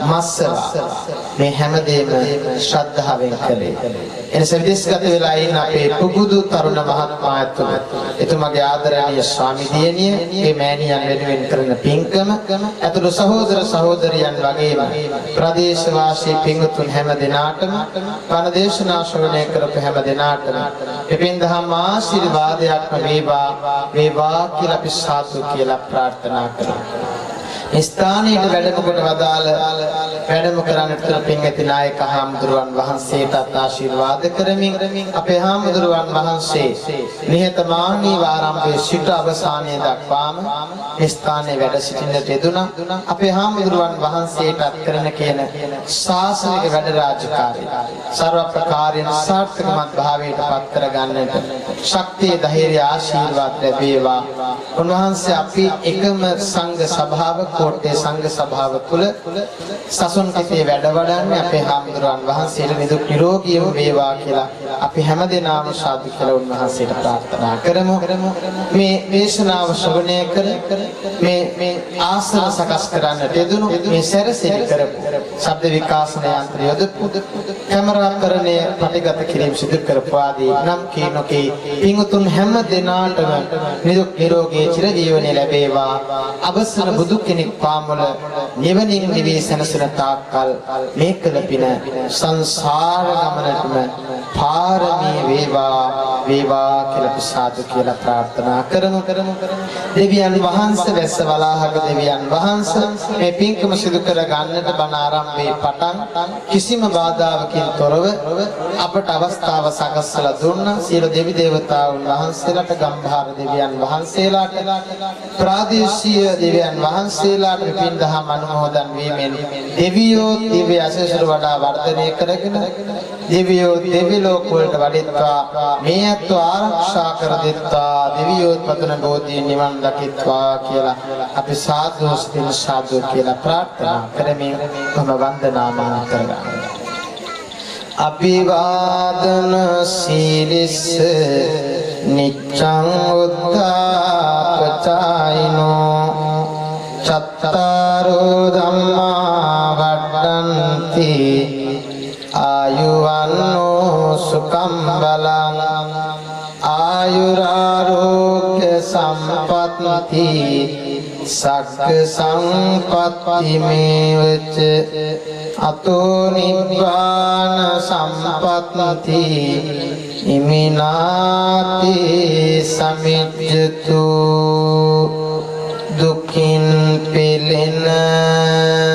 මස්සලා මේ හැමදේම ශ්‍රද්ධාවෙන් කළේ. එනිසා විදේශගත වෙලා ඉන්න අපේ පුබුදු තරුණ මහත්මයා ඇතුළු එතුමාගේ ආදරණීය ස්වාමි දියණිය මේ මෑණියන් වෙනුවෙන් කරන පින්කම ඇතුළු සහෝදර සහෝදරියන් වගේම ප්‍රදේශවාසී පින්වතුන් හැම දෙනාටම බණ දේශනා ශ්‍රවණය කරපු හැම දෙනාටම එපින් දහම් ආශිර්වාදයක්ම වේවා කියලා අපි සාදු කියලා ප්‍රාර්ථනා කරමු. ස්ථානයේ වැඩම කොට වදාළ වැඩම කරන්නට පින්ඇති නායක හාමුදුරුවන් වහන්සේටත් ආශිර්වාද කරමින් අපේ හාමුදුරුවන් වහන්සේ නිහතමානීව ආරම්භයේ සිට අවසානයේ දක්වාම ස්ථානයේ වැඩ සිටින්නට යෙදුණා. අපේ හාමුදුරුවන් වහන්සේටත් කරන කියන ශාසනික වැඩ රාජකාරී සර්ව ප්‍රකාරයෙන් සාර්ථකමත් භාවයට පත් කර ගන්නට ශක්තිය ධෛර්ය ආශිර්වාද ලැබේවා. උන්වහන්සේ අපි එකම සංඝ සභාව කෝට්ටේ සංඝ සභාව තුල සසුන් කිතේ වැඩ වඩන්නේ අපේ හාමුදුරුවන් වහන්සේට නිදුක් නිරෝගීව වේවා කියලා අපි හැමදෙනාම සාදු කියලා උන්වහන්සේට ප්‍රාර්ථනා කරමු. මේ දේශනාව ශ්‍රවණය කර මේ ආසන සකස් කරන්නට යෙදුණු මේ සැරසිලි කරපු ශබ්ද විකාශන යන්ත්‍ර යොදපු කැමරාකරණය පටිගත කිරීම සිදු කරපු ආදී නම් කීනෝකේ පින්තුන් හැම දෙනාටම නිදුක් නිරෝගී චිරජීවනයේ ලැබේවා. අවසන බුදු කෙනෙක් පාමුල නිවනින් නිවී සැනසෙන තාක්කල් මේ කළ පින සංසාර ගමනටම පාරමී වේවා කියලා සාදු කියලා ප්‍රාර්ථනා කරමු. දෙවියන් වහන්සේ වැස්ස වලාහක දෙවියන් වහන්සේ මේ පින්කම සිදු කර ගන්නට බණ ආරම්භයේ පටන් කිසිම බාධාවකින් තොරව අපට අවස්ථාව සකස්ලා දුන්නා. සියලු දෙවි දේවතාවුන් වහන්සේලාට ගම්භාර දෙවියන් වහන්සේලාට ප්‍රාදේශීය දෙවියන් වහන්සේලාට පින් දහම් අනුමෝදන් වීමෙන් දෙවියෝ දිව්‍ය ආශිර්වාද වඩා වර්ධනය කරගෙන දෙවියෝ දෙවි ලෝක වලට වඩිත්වා මේ අත්ව ආරක්ෂා කර දෙත්වා දෙවියෝ පතන බෝධිය නිවන් දකිත්වා කියලා අපි සාදු කියලා ප්‍රාර්ථනා කරමින් තම වන්දනාමාන කරගන්නවා. අභිවාදන සීලිස්ස නිච්ඡං උද්ධාපචායිනෝ චත්තාරෝ ධම්මා වඩ්ඩන්ති ආයුවන්නෝ සුඛං බලං ආයුරාෝග්‍ය සම්පත්ති සග්ග සංපත්ති මේවච අතෝ නිබ්බාන සම්පත්ති ඉමිනාති සමිජ්ජතු දුකින් පෙළෙන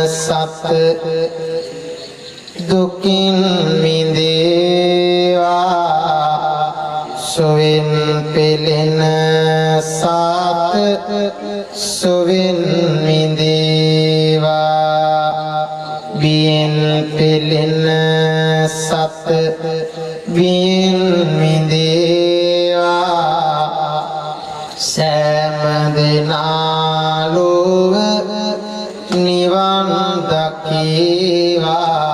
සත් දුකින් මිදේවා සුවින් පෙළෙන සත් සුවින් මිදේවා බියෙන් පෙළෙන සත් බියෙන් මිදේවා සෑම දෙනා ලොව නිවන් දකීවා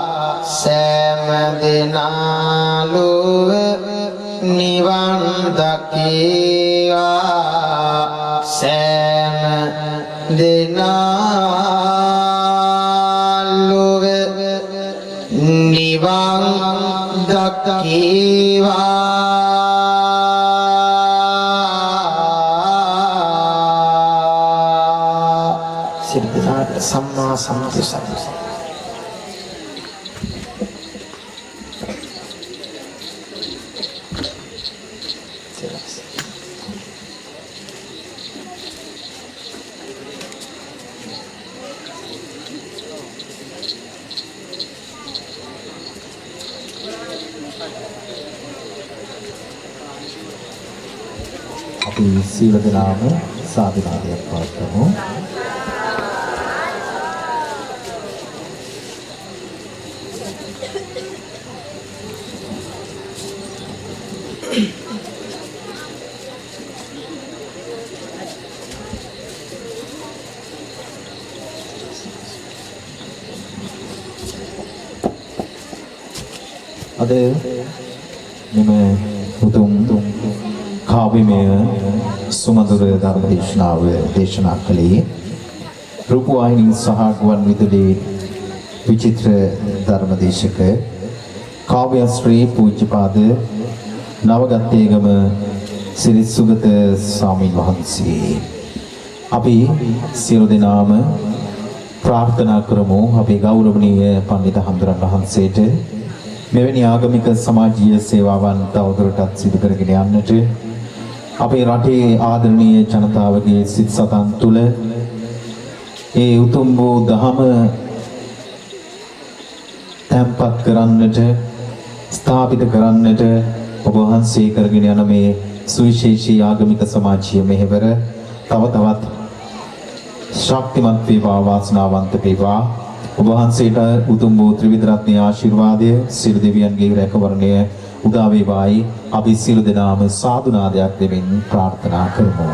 සෑම දෙනා ලොව නිවන් දකීවා සෑම දෙනා ලොව නිවන් දකීවා. සම්මා සම්බුද්ධ අපි සීල දනාම සාධනාවක් පවත්වමු. අද මෙම උතුම් කාව්‍යමය සුමధుර ධර්ම දේශනාව දේශනා කළේ රූපවාහිනී සහ ගුවන් විදුලි විචිත්‍ර ධර්මදේශක කාව්‍ය ශ්‍රී පූජ්‍යපාද නවගත්තේගම සිරිත් සුගත ස්වාමීන් වහන්සේ. අපි සියලු දෙනාම ප්‍රාර්ථනා කරමු අපේ ගෞරවනීය පඬිත හඳුරන් වහන්සේට මෙවැනි ආගමික සමාජීය සේවාවන් තවදුරටත් සිදු කරගෙන යන්නට අපේ රටේ ආදරණීය ජනතාවගේ සිත් සතන් තුළ ඒ උතුම් වූ ධම තැන්පත් කරන්නට ස්ථාපිත කරන්නට ඔබ වහන්සේ කරගෙන යන මේ සුවිශේෂී ආගමික සමාජීය මෙහෙවර තව තවත් ශක්තිමත් වේවා වාසනාවන්ත වේවා. ඔබ වහන්සේට උතුම් වූ ත්‍රිවිධ රත්නයේ ආශිර්වාදය සියලු දෙවියන්ගේ රැකවරණය උදා වේවායි අපි සියලු දෙනාම සාදු නාදයක් දෙමින් ප්‍රාර්ථනා කරමු.